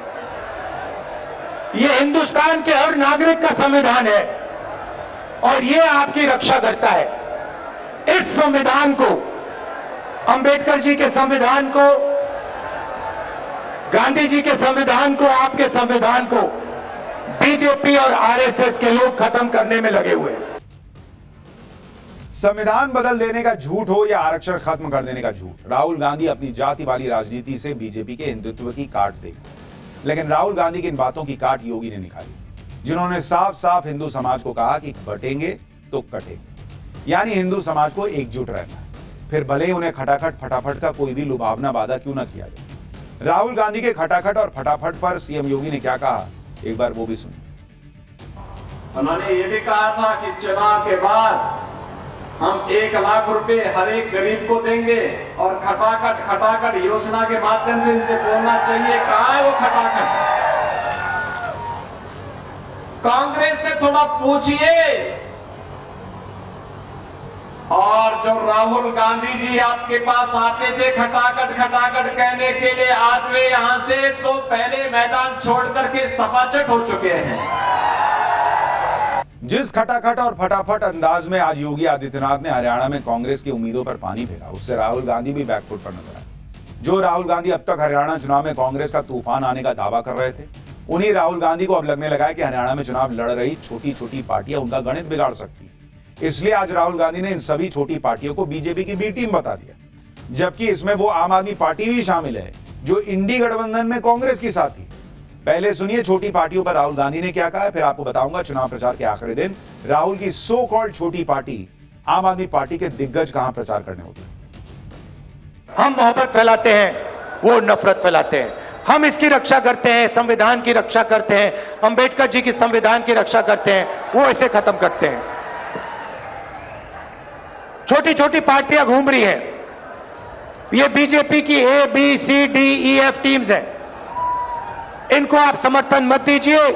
ये हिंदुस्तान के हर नागरिक का संविधान है और ये आपकी रक्षा करता है। इस संविधान को, अंबेडकर जी के संविधान को, गांधी जी के संविधान को, आपके संविधान को बीजेपी और आरएसएस के लोग खत्म करने में लगे हुए हैं। संविधान बदल देने का झूठ हो या आरक्षण खत्म कर देने का झूठ, राहुल गांधी अपनी जाति वाली राजनीति से बीजेपी के हिंदुत्व की काट देगा। लेकिन राहुल गांधी की इन बातों की काट योगी ने निकाली, जिन्होंने साफ साफ हिंदू समाज को कहा कि बटेंगे तो कटेंगे, यानी हिंदू समाज को एकजुट रहना है, फिर भले ही उन्हें खटाखट फटाफट का कोई भी लुभावना वादा क्यों ना किया जाए। राहुल गांधी के खटाखट और फटाफट पर सीएम योगी ने क्या कहा, एक बार वो भी सुनिए। उन्होंने ये भी कहा था कि चुनाव के बाद हम 1 लाख रुपए हर एक गरीब को देंगे और खटाखट योजना के माध्यम से इनसे बोलना चाहिए, कहां है वो खटाखट? कांग्रेस से थोड़ा पूछिए। और जो राहुल गांधी जी आपके पास आते थे खटाखट कहने के लिए, आज वे यहां से तो पहले मैदान छोड़ करके सपाचट हो चुके हैं। जिस खटाखट और फटाफट अंदाज में आज योगी आदित्यनाथ ने हरियाणा में कांग्रेस की उम्मीदों पर पानी फेरा, उससे राहुल गांधी भी बैकफुट पर नजर आए। जो राहुल गांधी अब तक हरियाणा चुनाव में कांग्रेस का तूफान आने का दावा कर रहे थे, उन्हीं राहुल गांधी को अब लगने लगा है कि हरियाणा में चुनाव लड़ रही छोटी छोटी पार्टियां उनका गणित बिगाड़ सकती है। इसलिए आज राहुल गांधी ने इन सभी छोटी पार्टियों को बीजेपी की बी टीम बता दिया, जबकि इसमें वो आम आदमी पार्टी भी शामिल है जो इंडी गठबंधन में कांग्रेस की साथी है। पहले सुनिए छोटी पार्टियों पर राहुल गांधी ने क्या कहा है, फिर आपको बताऊंगा चुनाव प्रचार के आखिरी दिन राहुल की सो कॉल्ड छोटी पार्टी आम आदमी पार्टी के दिग्गज कहां प्रचार करने होते हैं। हम मोहब्बत फैलाते हैं, वो नफरत फैलाते हैं। हम इसकी रक्षा करते हैं, संविधान की रक्षा करते हैं, अंबेडकर जी की संविधान की रक्षा करते हैं, वो इसे खत्म करते हैं। छोटी छोटी पार्टियां घूम रही है, ये बीजेपी की ABCDEF टीम्स है। इनको आप समर्थन मत दीजिए,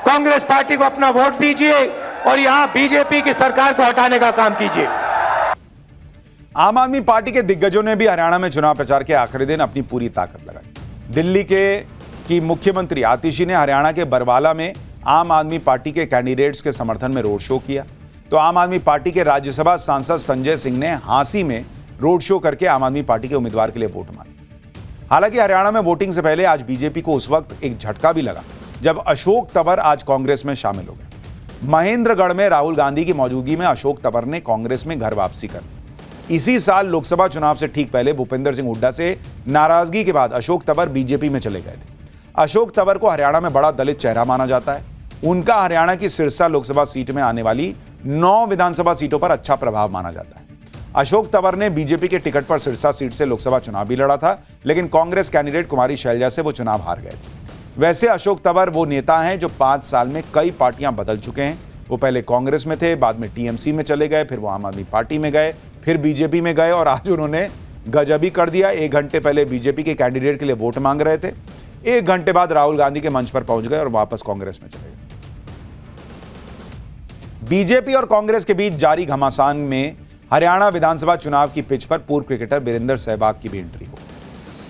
कांग्रेस पार्टी को अपना वोट दीजिए और यहां बीजेपी की सरकार को हटाने का काम कीजिए। आम आदमी पार्टी के दिग्गजों ने भी हरियाणा में चुनाव प्रचार के आखिरी दिन अपनी पूरी ताकत लगाई। दिल्ली की मुख्यमंत्री आतिशी ने हरियाणा के बरवाला में आम आदमी पार्टी के कैंडिडेट्स के समर्थन में रोड शो किया, तो आम आदमी पार्टी के राज्यसभा सांसद संजय सिंह ने हांसी में रोड शो करके आम आदमी पार्टी के उम्मीदवार के लिए वोट मांगे। हालांकि हरियाणा में वोटिंग से पहले आज बीजेपी को उस वक्त एक झटका भी लगा जब अशोक तंवर आज कांग्रेस में शामिल हो गए। महेंद्रगढ़ में राहुल गांधी की मौजूदगी में अशोक तंवर ने कांग्रेस में घर वापसी कर ली। इसी साल लोकसभा चुनाव से ठीक पहले भूपेंद्र सिंह हुड्डा से नाराजगी के बाद अशोक तंवर बीजेपी में चले गए थे। अशोक तंवर को हरियाणा में बड़ा दलित चेहरा माना जाता है। उनका हरियाणा की सिरसा लोकसभा सीट में आने वाली 9 विधानसभा सीटों पर अच्छा प्रभाव माना जाता है। अशोक तंवर ने बीजेपी के टिकट पर सिरसा सीट से लोकसभा चुनाव भी लड़ा था, लेकिन कांग्रेस कैंडिडेट कुमारी शैलजा से वो चुनाव हार गए थे। वैसे अशोक तंवर वो नेता हैं जो 5 साल में कई पार्टियां बदल चुके हैं। वो पहले कांग्रेस में थे, बाद में टीएमसी में चले गए, फिर वो आम आदमी पार्टी में गए, फिर बीजेपी में गए और आज उन्होंने गजब ही कर दिया। 1 घंटे पहले बीजेपी के कैंडिडेट के लिए वोट मांग रहे थे, 1 घंटे बाद राहुल गांधी के मंच पर पहुंच गए और वापस कांग्रेस में चले गए। बीजेपी और कांग्रेस के बीच जारी घमासान में हरियाणा विधानसभा चुनाव की पिच पर पूर्व क्रिकेटर वीरेंद्र सहवाग की भी एंट्री हो।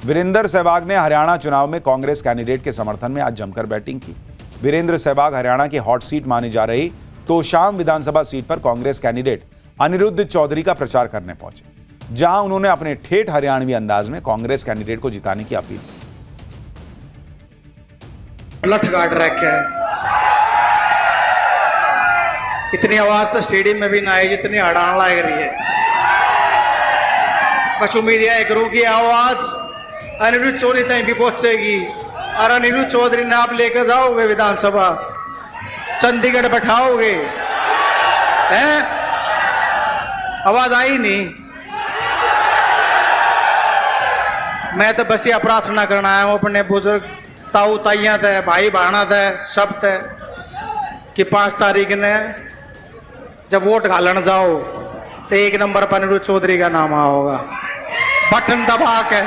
वीरेंद्र सहवाग ने हरियाणा चुनाव में कांग्रेस कैंडिडेट के समर्थन में आज जमकर बैटिंग की। वीरेंद्र सहवाग हरियाणा की हॉट सीट मानी जा रही तोशाम विधानसभा सीट पर कांग्रेस कैंडिडेट अनिरुद्ध चौधरी का प्रचार करने पहुंचे, जहां उन्होंने अपने ठेठ हरियाणवी अंदाज में कांग्रेस कैंडिडेट को जिताने की अपील की। लठ काट रखे है, इतनी आवाज तो स्टेडियम में भी ना आई जितनी हड़ान लग रही है। बस उम्मीद यह करूं कि आवाज अनिरुद्ध चौधरी तक भी पहुंचेगी और अनिरुद्ध चौधरी ने आप लेकर जाओगे विधानसभा, चंडीगढ़ बैठाओगे हैं? आवाज आई नहीं। मैं तो बस यह प्रार्थना करना आया हूं अपने बुजुर्ग ताऊ ताइया थे, भाई बहना थे, सब थे कि 5 तारीख ने जब वोट घालन जाओ तो 1 नंबर पर अनिरुद्ध चौधरी का नाम होगा। बटन दबा के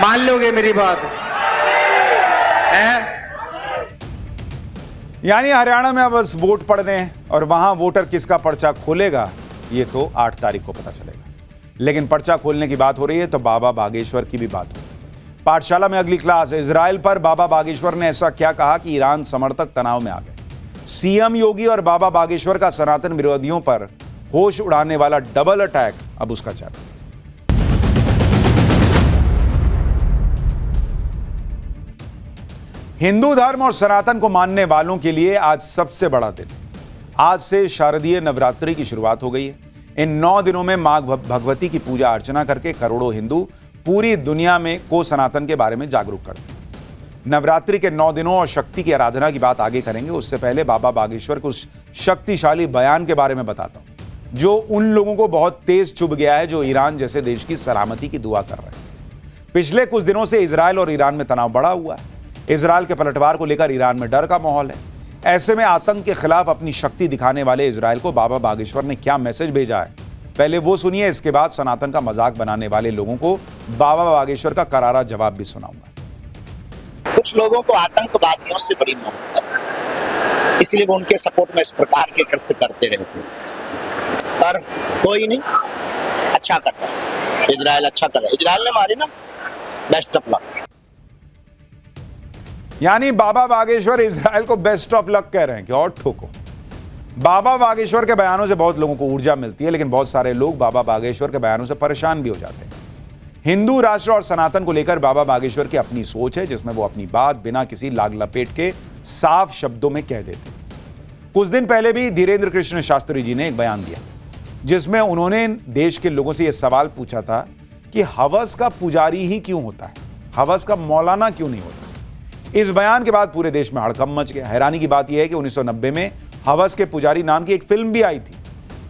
मान लोगे मेरी बात है? यानी हरियाणा में अब बस वोट पड़ने हैं और वहां वोटर किसका पर्चा खोलेगा ये तो 8 तारीख को पता चलेगा। लेकिन पर्चा खोलने की बात हो रही है तो बाबा बागेश्वर की भी बात हो रही है। पाठशाला में अगली क्लास, इजराइल पर बाबा बागेश्वर ने ऐसा क्या कहा कि ईरान समर्थक तनाव में आ गए। सीएम योगी और बाबा बागेश्वर का सनातन विरोधियों पर होश उड़ाने वाला डबल अटैक, अब उसका चैप्टर। हिंदू धर्म और सनातन को मानने वालों के लिए आज सबसे बड़ा दिन। आज से शारदीय नवरात्रि की शुरुआत हो गई है। इन 9 दिनों में मां भगवती की पूजा अर्चना करके करोड़ों हिंदू पूरी दुनिया में को सनातन के बारे में जागरूक करते हैं। नवरात्रि के 9 दिनों और शक्ति की आराधना की बात आगे करेंगे, उससे पहले बाबा बागेश्वर के उस शक्तिशाली बयान के बारे में बताता हूं जो उन लोगों को बहुत तेज चुभ गया है जो ईरान जैसे देश की सलामती की दुआ कर रहे हैं। पिछले कुछ दिनों से इजरायल और ईरान में तनाव बढ़ा हुआ है। इजरायल के पलटवार को लेकर ईरान में डर का माहौल है। ऐसे में आतंक के खिलाफ अपनी शक्ति दिखाने वाले इजरायल को बाबा बागेश्वर ने क्या मैसेज भेजा है, पहले वो सुनिए। इसके बाद सनातन का मजाक बनाने वाले लोगों को बाबा बागेश्वर का करारा जवाब भी सुनाऊंगा। कुछ लोगों को आतंकवादियों से बड़ी मोहब्बत है, इसलिए वो उनके सपोर्ट में इस प्रकार के कृत्य करते रहते हैं। पर कोई नहीं, अच्छा करता है इजराइल, अच्छा कर रहा है। इजराइल ने मारी ना, बेस्ट ऑफ लक। यानी बाबा बागेश्वर इजरायल को बेस्ट ऑफ लक कह रहे हैं कि और ठोको। बाबा बागेश्वर के बयानों से बहुत लोगों को ऊर्जा मिलती है, लेकिन बहुत सारे लोग बाबा बागेश्वर के बयानों से परेशान भी हो जाते हैं। हिंदू राष्ट्र और सनातन को लेकर बाबा बागेश्वर की अपनी सोच है, जिसमें वो अपनी बात बिना किसी लाग लपेट के साफ शब्दों में कह देते हैं। कुछ दिन पहले भी धीरेन्द्र कृष्ण शास्त्री जी ने एक बयान दिया, जिसमें उन्होंने देश के लोगों से यह सवाल पूछा था कि हवस का पुजारी ही क्यों होता है, हवस का मौलाना क्यों नहीं होता। इस बयान के बाद पूरे देश में हड़कंप मच गया। हैरानी की बात यह है कि 1990 में हवस के पुजारी नाम की एक फिल्म भी आई थी।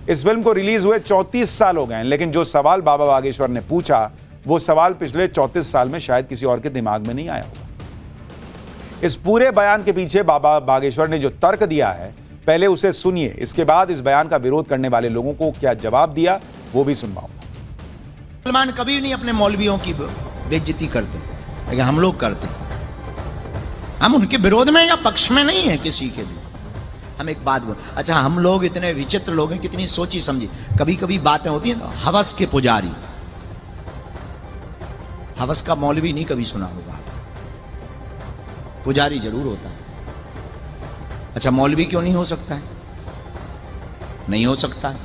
इस फिल्म को रिलीज हुए 34 साल हो गए हैं, लेकिन जो सवाल बाबा बागेश्वर ने पूछा वो सवाल पिछले 34 साल में शायद किसी और के दिमाग में नहीं आया होगा। इस पूरे बयान के पीछे बाबा बागेश्वर ने जो तर्क दिया है, पहले उसे सुनिए। इसके बाद इस बयान का विरोध करने वाले लोगों को क्या जवाब दिया वो भी सुनवाऊंगा। मुसलमान कभी नहीं अपने मौलवियों की बेइज्जती करते, लेकिन हम लोग करते हैं। हम उनके विरोध में या पक्ष में नहीं है किसी के भी। हम एक बात बोल, अच्छा हम लोग इतने विचित्र लोग हैं, कितनी सोची समझी। कभी कभी बातें होती हैं ना, हवस के पुजारी, हवस का मौलवी नहीं कभी सुना होगा, पुजारी जरूर होता है। अच्छा मौलवी क्यों नहीं हो सकता है? नहीं हो सकता है।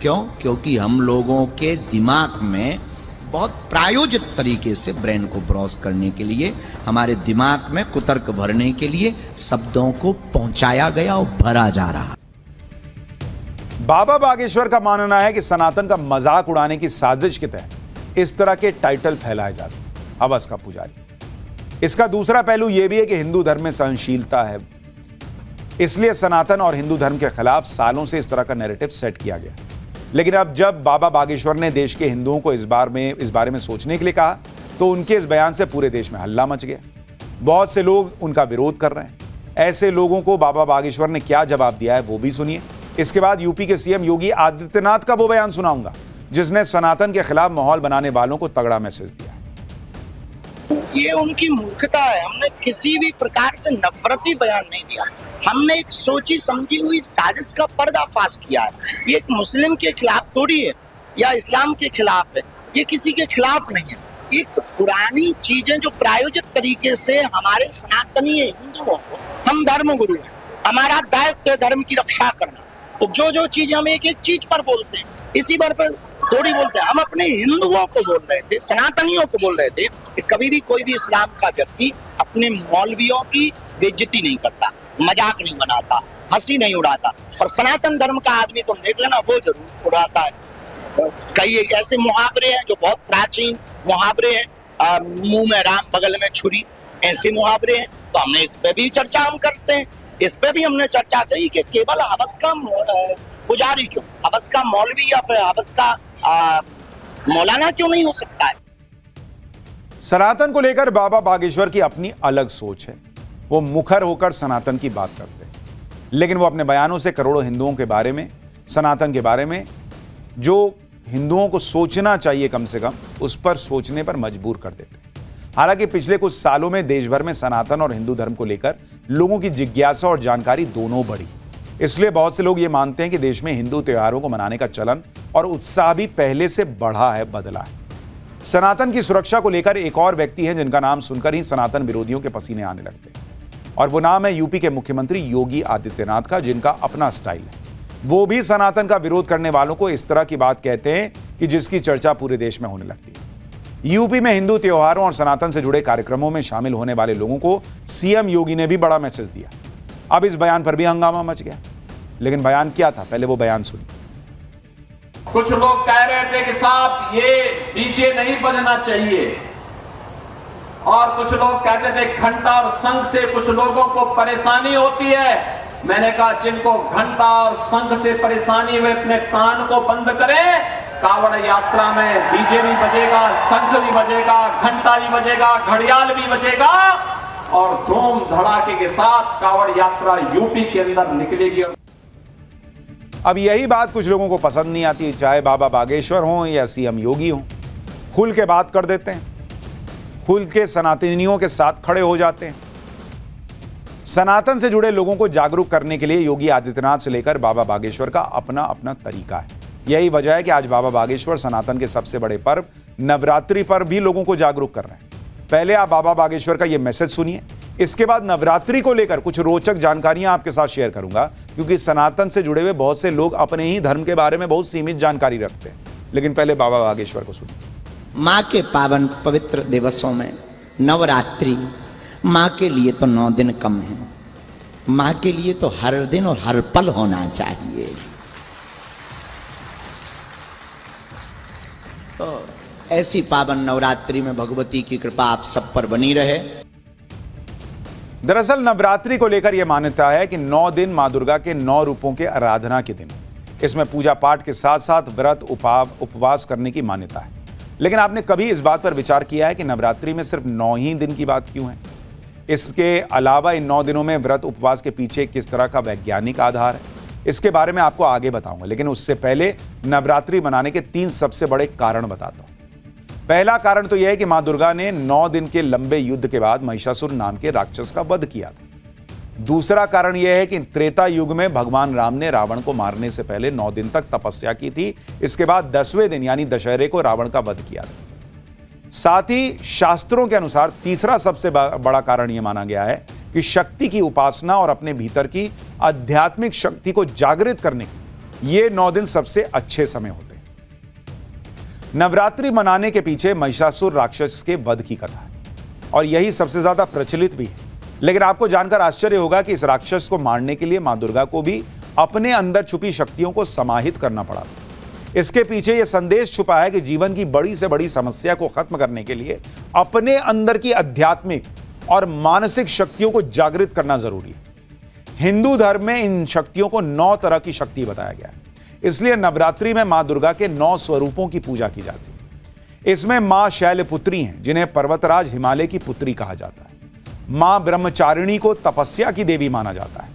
क्यों? क्योंकि हम लोगों के दिमाग में बहुत प्रायोजित तरीके से ब्रेन को ब्रॉस करने के लिए, हमारे दिमाग में कुतर्क भरने के लिए शब्दों को पहुंचाया गया और भरा जा रहा। बाबा बागेश्वर का मानना है कि सनातन का मजाक उड़ाने की साजिश के तहत इस तरह के टाइटल फैलाए जाते हैं, हवस का पुजारी। इसका दूसरा पहलू यह भी है कि हिंदू धर्म में सहनशीलता है, इसलिए सनातन और हिंदू धर्म के खिलाफ सालों से इस तरह का नैरेटिव सेट किया गया। लेकिन अब जब बाबा बागेश्वर ने देश के हिंदुओं को इस बारे में सोचने के लिए कहा, तो उनके इस बयान से पूरे देश में हल्ला मच गया। बहुत से लोग उनका विरोध कर रहे हैं। ऐसे लोगों को बाबा बागेश्वर ने क्या जवाब दिया है वो भी सुनिए। इसके बाद यूपी के सीएम योगी आदित्यनाथ का वो बयान सुनाऊंगा जिसने सनातन के खिलाफ माहौल बनाने वालों को तगड़ा मैसेज दिया। ये उनकी मूर्खता है। हमने किसी भी प्रकार से नफरती बयान नहीं दिया, हमने एक सोची समझी हुई साजिश का पर्दाफाश किया है। ये एक मुस्लिम के खिलाफ थोड़ी है या इस्लाम के खिलाफ है, ये किसी के खिलाफ नहीं है। एक पुरानी चीजें जो प्रायोजित तरीके से हमारे सनातनी हिंदुओं को, हम धर्म गुरु हैं, हमारा दायित्व है धर्म की रक्षा करना। तो जो चीज हम एक एक चीज पर बोलते हैं, इसी बार पर थोड़ी बोलते हैं। हम अपने हिंदुओं को बोल रहे थे, सनातनियों को बोल रहे थे कि कभी भी कोई भी इस्लाम का व्यक्ति अपने मौलवियों की बेइज्जती नहीं करता, मजाक नहीं बनाता, हंसी नहीं उड़ाता। और सनातन धर्म का आदमी तुम देख लेना, वो जरूर उड़ाता है। कई ऐसे मुहावरे हैं जो बहुत प्राचीन मुहावरे हैं, मुंह में राम बगल में छुरी, ऐसे मुहावरे हैं। तो हमने इस पे भी चर्चा हम करते हैं। इस पे भी हमने चर्चा की कि केवल हवस का पुजारी क्यों, हवस का मौलवी या फिर हवस का मौलाना क्यों नहीं हो सकता है। सनातन को लेकर बाबा बागेश्वर की अपनी अलग सोच है। वो मुखर होकर सनातन की बात करते हैं, लेकिन वो अपने बयानों से करोड़ों हिंदुओं के बारे में, सनातन के बारे में जो हिंदुओं को सोचना चाहिए कम से कम, उस पर सोचने पर मजबूर कर देते हैं। हालांकि पिछले कुछ सालों में देश भर में सनातन और हिंदू धर्म को लेकर लोगों की जिज्ञासा और जानकारी दोनों बढ़ी। इसलिए बहुत से लोग ये मानते हैं कि देश में हिंदू त्योहारों को मनाने का चलन और उत्साह भी पहले से बढ़ा है, बदला है। सनातन की सुरक्षा को लेकर एक और व्यक्ति हैं जिनका नाम सुनकर ही सनातन विरोधियों के पसीने आने लगते हैं, और वो नाम है यूपी के मुख्यमंत्री योगी आदित्यनाथ का, जिनका अपना स्टाइल है। वो भी सनातन का विरोध करने वालों को इस तरह की बात कहते हैं कि जिसकी चर्चा पूरे देश में होने लगती है। यूपी में हिंदू त्योहारों और सनातन से जुड़े कार्यक्रमों में शामिल होने वाले लोगों को सीएम योगी ने भी बड़ा मैसेज दिया। अब इस बयान पर भी हंगामा मच गया, लेकिन बयान क्या था, पहले वो बयान सुनिए। कुछ लोग कह रहे थे कि साहब ये डीजे नहीं बजना चाहिए, और कुछ लोग कहते थे घंटा और शंख से कुछ लोगों को परेशानी होती है। मैंने कहा जिनको घंटा और शंख से परेशानी हुई अपने कान को बंद करें। कावड़ यात्रा में डीजे भी बजेगा, शंख भी बजेगा, घंटा भी बजेगा, घड़ियाल भी बजेगा, और धूम धड़ाके के साथ कावड़ यात्रा यूपी के अंदर निकलेगी। अब यही बात कुछ लोगों को पसंद नहीं आती, चाहे बाबा बागेश्वर हों या सीएम योगी हों। खुल के बात कर देते हैं, खुल के सनातनियों के साथ खड़े हो जाते हैं। सनातन से जुड़े लोगों को जागरूक करने के लिए योगी आदित्यनाथ से लेकर बाबा बागेश्वर का अपना अपना तरीका है। यही वजह है कि आज बाबा बागेश्वर सनातन के सबसे बड़े पर्व नवरात्रि पर भी लोगों को जागरूक कर रहे हैं। पहले आप बाबा बागेश्वर का यह मैसेज सुनिए, इसके बाद नवरात्रि को लेकर कुछ रोचक जानकारियां आपके साथ शेयर करूंगा, क्योंकि सनातन से जुड़े हुए बहुत से लोग अपने ही धर्म के बारे में बहुत सीमित जानकारी रखते हैं। लेकिन पहले बाबा बागेश्वर को सुनिए। माँ के पावन पवित्र दिवसों में नवरात्रि माँ के लिए तो 9 दिन कम है, माँ के लिए तो हर दिन और हर पल होना चाहिए। तो ऐसी पावन नवरात्रि में भगवती की कृपा आप सब पर बनी रहे। दरअसल नवरात्रि को लेकर यह मान्यता है कि 9 दिन मां दुर्गा के 9 रूपों के आराधना के दिन। इसमें पूजा पाठ के साथ साथ व्रत उपवास करने की मान्यता है। लेकिन आपने कभी इस बात पर विचार किया है कि नवरात्रि में सिर्फ 9 ही दिन की बात क्यों है? इसके अलावा इन 9 दिनों में व्रत उपवास के पीछे किस तरह का वैज्ञानिक आधार है, इसके बारे में आपको आगे बताऊंगा। लेकिन उससे पहले नवरात्रि मनाने के 3 सबसे बड़े कारण बताता हूं। पहला कारण तो यह है कि मां दुर्गा ने 9 दिन के लंबे युद्ध के बाद महिषासुर नाम के राक्षस का वध किया था। दूसरा कारण यह है कि त्रेता युग में भगवान राम ने रावण को मारने से पहले 9 दिन तक तपस्या की थी। इसके बाद 10वें दिन यानी दशहरे को रावण का वध किया था। साथ ही शास्त्रों के अनुसार तीसरा सबसे बड़ा कारण यह माना गया है कि शक्ति की उपासना और अपने भीतर की आध्यात्मिक शक्ति को जागृत करने के ये 9 दिन सबसे अच्छे समय होते हैं। नवरात्रि मनाने के पीछे महिषासुर राक्षस के वध की कथा है और यही सबसे ज्यादा प्रचलित भी है। लेकिन आपको जानकर आश्चर्य होगा कि इस राक्षस को मारने के लिए मां दुर्गा को भी अपने अंदर छुपी शक्तियों को समाहित करना पड़ा। इसके पीछे यह संदेश छुपा है कि जीवन की बड़ी से बड़ी समस्या को खत्म करने के लिए अपने अंदर की आध्यात्मिक और मानसिक शक्तियों को जागृत करना जरूरी है। हिंदू धर्म में इन शक्तियों को 9 तरह की शक्ति बताया गया है। इसलिए नवरात्रि में मां दुर्गा के 9 स्वरूपों की पूजा की जाती है। इसमें मां शैलपुत्री हैं, जिन्हें पर्वतराज हिमालय की पुत्री कहा जाता है। मां ब्रह्मचारिणी को तपस्या की देवी माना जाता है।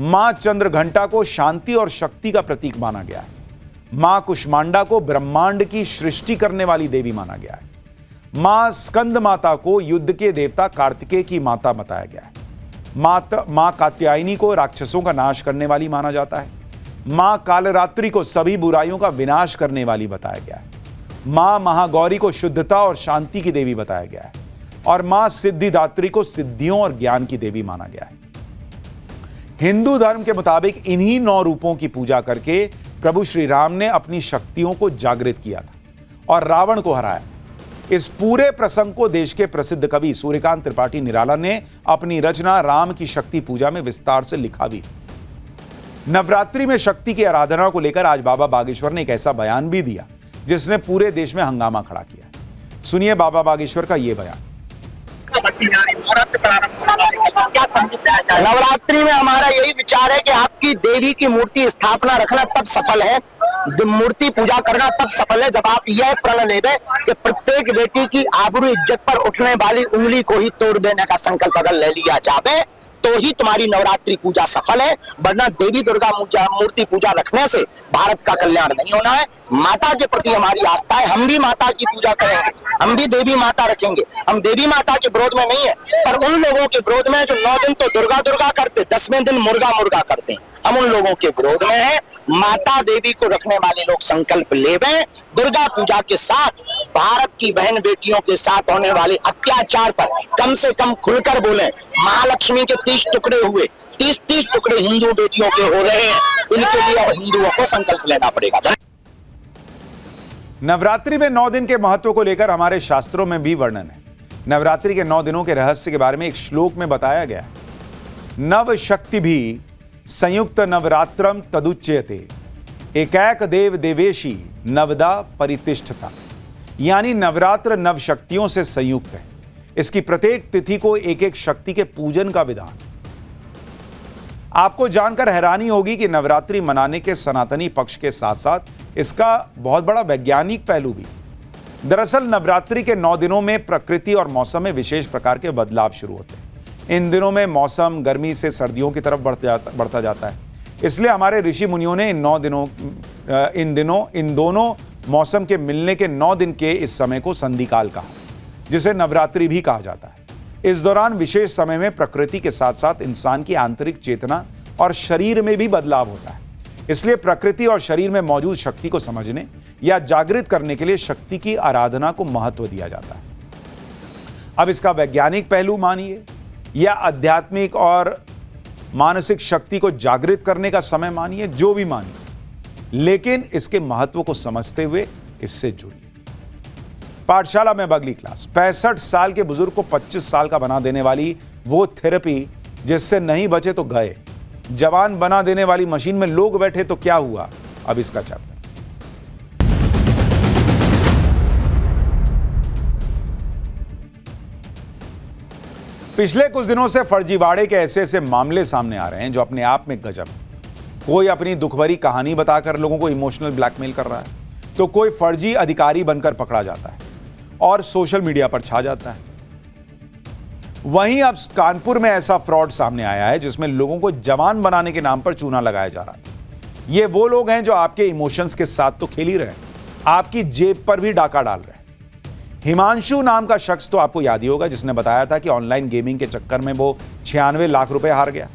मां चंद्रघंटा को शांति और शक्ति का प्रतीक माना गया है। मां कुष्मांडा को ब्रह्मांड की सृष्टि करने वाली देवी माना गया है। मां स्कंद माता को युद्ध के देवता कार्तिकेय की माता बताया गया है। मां कात्यायनी को राक्षसों का नाश करने वाली माना जाता है। मां कालरात्रि को सभी बुराइयों का विनाश करने वाली बताया गया है। मां महागौरी को शुद्धता और शांति की देवी बताया गया है और मां सिद्धिदात्री को सिद्धियों और ज्ञान की देवी माना गया है। हिंदू धर्म के मुताबिक इन्हीं 9 रूपों की पूजा करके प्रभु श्री राम ने अपनी शक्तियों को जागृत किया था और रावण को हराया। इस पूरे प्रसंग को देश के प्रसिद्ध कवि सूर्यकांत त्रिपाठी निराला ने अपनी रचना राम की शक्ति पूजा में विस्तार से लिखा भी। नवरात्रि में शक्ति की आराधना को लेकर आज बाबा बागेश्वर ने एक ऐसा बयान भी दिया जिसने पूरे देश में हंगामा खड़ा किया। सुनिए बाबा बागेश्वर का यह बयान। नवरात्रि में हमारा यही विचार है कि आपकी देवी की मूर्ति स्थापना रखना तब सफल है, मूर्ति पूजा करना तब सफल है जब आप यह प्रण लेवे कि प्रत्येक बेटी की आबरू इज्जत पर उठने वाली उंगली को ही तोड़ देने का संकल्प अगर ले लिया जावे तो ही तुम्हारी नवरात्रि पूजा सफल है। वरना देवी दुर्गा मूर्ति पूजा रखने से भारत का कल्याण नहीं होना है। माता के प्रति हमारी आस्था है, हम भी माता की पूजा करेंगे, हम भी देवी माता रखेंगे। हम देवी माता के विरोध में नहीं है, पर उन लोगों के विरोध में जो 9 दिन तो दुर्गा दुर्गा करते, 10वें दिन मुर्गा मुर्गा करते हैं, हम उन लोगों के विरोध में है। माता देवी को रखने वाले लोग संकल्प लेवे, दुर्गा पूजा के साथ भारत की बहन बेटियों के साथ होने वाले अत्याचार पर कम से कम खुलकर बोले। महालक्ष्मी के 30 टुकड़े हुए, 30 टुकड़े हिंदू बेटियों के हो रहे हैं। इनके लिए अब हिंदुओं को संकल्प लेना पड़ेगा। नवरात्रि में 9 दिन के महत्व को लेकर हमारे शास्त्रों में भी वर्णन है। नवरात्रि के 9 दिनों के रहस्य के बारे में एक श्लोक में बताया गया है। नव शक्ति भी संयुक्त नवरात्रम तदुच्यते एकैक देव देवेशी नवदा परितिष्ठता, यानी नवरात्र नव शक्तियों से संयुक्त है। इसकी प्रत्येक तिथि को एक एक शक्ति के पूजन का विधान। आपको जानकर हैरानी होगी कि नवरात्रि मनाने के सनातनी पक्ष के साथ साथ इसका बहुत बड़ा वैज्ञानिक पहलू भी। दरअसल नवरात्रि के 9 दिनों में प्रकृति और मौसम में विशेष प्रकार के बदलाव शुरू होते हैं। इन दिनों में मौसम गर्मी से सर्दियों की तरफ बढ़ता जाता है। इसलिए हमारे ऋषि मुनियों ने इन दोनों मौसम के मिलने के 9 दिन के इस समय को संधिकाल कहा, जिसे नवरात्रि भी कहा जाता है। इस दौरान विशेष समय में प्रकृति के साथ साथ इंसान की आंतरिक चेतना और शरीर में भी बदलाव होता है। इसलिए प्रकृति और शरीर में मौजूद शक्ति को समझने या जागृत करने के लिए शक्ति की आराधना को महत्व दिया जाता है। अब इसका वैज्ञानिक पहलू मानिए या आध्यात्मिक और मानसिक शक्ति को जागृत करने का समय मानिए, जो भी मानिए, लेकिन इसके महत्व को समझते हुए इससे जुड़िए। पाठशाला में अगली क्लास। 65 साल के बुजुर्ग को 25 साल का बना देने वाली वो थेरेपी जिससे नहीं बचे तो गए। जवान बना देने वाली मशीन में लोग बैठे तो क्या हुआ, अब इसका चैप्टर। पिछले कुछ दिनों से फर्जीवाड़े के ऐसे ऐसे मामले सामने आ रहे हैं जो अपने आप में गजब है। कोई अपनी दुखभरी कहानी बताकर लोगों को इमोशनल ब्लैकमेल कर रहा है, तो कोई फर्जी अधिकारी बनकर पकड़ा जाता है और सोशल मीडिया पर छा जाता है। वहीं अब कानपुर में ऐसा फ्रॉड सामने आया है जिसमें लोगों को जवान बनाने के नाम पर चूना लगाया जा रहा था। ये वो लोग हैं जो आपके इमोशंस के साथ तो खेल ही रहे हैं, आपकी जेब पर भी डाका डाल रहे हैं। हिमांशु नाम का शख्स तो आपको याद ही होगा, जिसने बताया था कि ऑनलाइन गेमिंग के चक्कर में वो 96 लाख रुपए हार गया।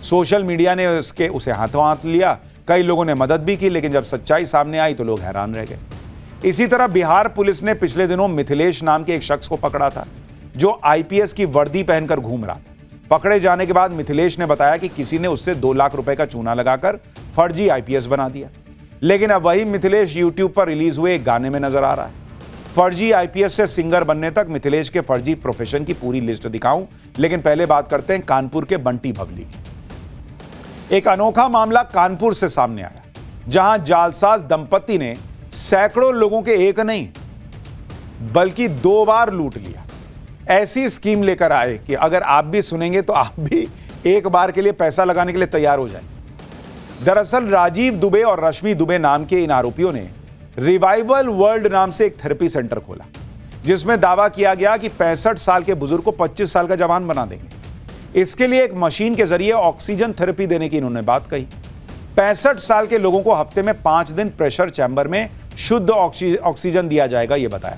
सोशल मीडिया ने उसे हाथों हाथ लिया, कई लोगों ने मदद भी की, लेकिन जब सच्चाई सामने आई तो लोग हैरान रह गए। इसी तरह बिहार पुलिस ने पिछले दिनों मिथिलेश नाम के एक शख्स को पकड़ा था जो आईपीएस की वर्दी पहनकर घूम रहा था। पकड़े जाने के बाद मिथिलेश ने बताया कि किसी ने उससे 2 लाख रुपए का चूना लगाकर फर्जी आईपीएस बना दिया। लेकिन अब वही मिथिलेश यूट्यूब पर रिलीज हुए एक गाने में नजर आ रहा है। फर्जी आईपीएस से सिंगर बनने तक मिथिलेश के फर्जी प्रोफेशन की पूरी लिस्ट दिखाऊं, लेकिन पहले बात करते हैं कानपुर के बंटी भगली की। एक अनोखा मामला कानपुर से सामने आया, जहां जालसाज दंपति ने सैकड़ों लोगों के एक नहीं बल्कि 2 बार लूट लिया। ऐसी स्कीम लेकर आए कि अगर आप भी सुनेंगे तो आप भी एक बार के लिए पैसा लगाने के लिए तैयार हो जाए। दरअसल राजीव दुबे और रश्मि दुबे नाम के इन आरोपियों ने रिवाइवल वर्ल्ड नाम से एक थेरेपी सेंटर खोला, जिसमें दावा किया गया कि 65 साल के बुजुर्ग को 25 साल का जवान बना देंगे। इसके लिए एक मशीन के जरिए ऑक्सीजन थेरेपी देने की इन्होंने बात कही। 65 साल के लोगों को हफ्ते में 5 दिन प्रेशर चैम्बर में शुद्ध ऑक्सीजन दिया जाएगा, यह बताया।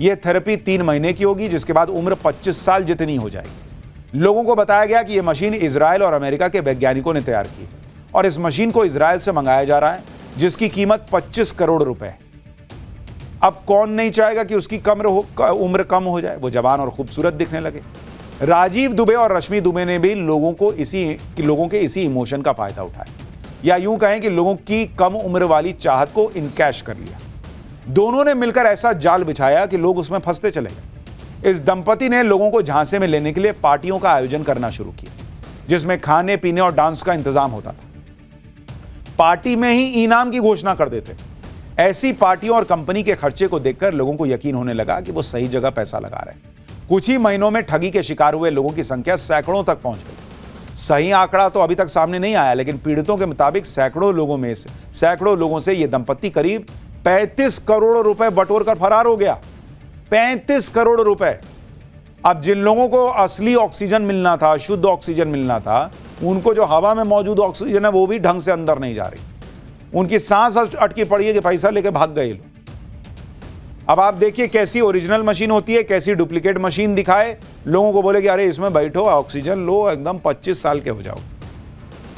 यह थेरेपी 3 महीने की होगी, जिसके बाद उम्र 25 साल जितनी हो जाएगी। लोगों को बताया गया कि यह मशीन इजराइल और अमेरिका के वैज्ञानिकों ने तैयार की और इस मशीन को इजराइल से मंगाया जा रहा है, जिसकी कीमत 25 करोड़ रुपए है। अब कौन नहीं चाहेगा कि उसकी उम्र कम हो जाए, वो जवान और खूबसूरत दिखने लगे। राजीव दुबे और रश्मि दुबे ने भी लोगों के इसी इमोशन का फायदा उठाया, या यूं कहें कि लोगों की कम उम्र वाली चाहत को इनकैश कर लिया। दोनों ने मिलकर ऐसा जाल बिछाया कि लोग उसमें फंसते चले गए। इस दंपति ने लोगों को झांसे में लेने के लिए पार्टियों का आयोजन करना शुरू किया, जिसमें खाने पीने और डांस का इंतजाम होता था। पार्टी में ही इनाम की घोषणा कर देते थे। ऐसी पार्टियों और कंपनी के खर्चे को देखकर लोगों को यकीन होने लगा कि वो सही जगह पैसा लगा रहे हैं। कुछ ही महीनों में ठगी के शिकार हुए लोगों की संख्या सैकड़ों तक पहुंच गई। सही आंकड़ा तो अभी तक सामने नहीं आया, लेकिन पीड़ितों के मुताबिक सैकड़ों लोगों से यह दंपत्ति करीब 35 करोड़ रुपए बटोर कर फरार हो गया। 35 करोड़ रुपए। अब जिन लोगों को असली ऑक्सीजन मिलना था, शुद्ध ऑक्सीजन मिलना था, उनको जो हवा में मौजूद ऑक्सीजन है वो भी ढंग से अंदर नहीं जा रही। उनकी सांस अटकी पड़ी है कि पैसा लेके भाग गए लोग। अब आप देखिए कैसी ओरिजिनल मशीन होती है, कैसी डुप्लीकेट मशीन दिखाए, लोगों को बोले कि अरे इसमें बैठो, ऑक्सीजन लो, एकदम 25 साल के हो जाओ।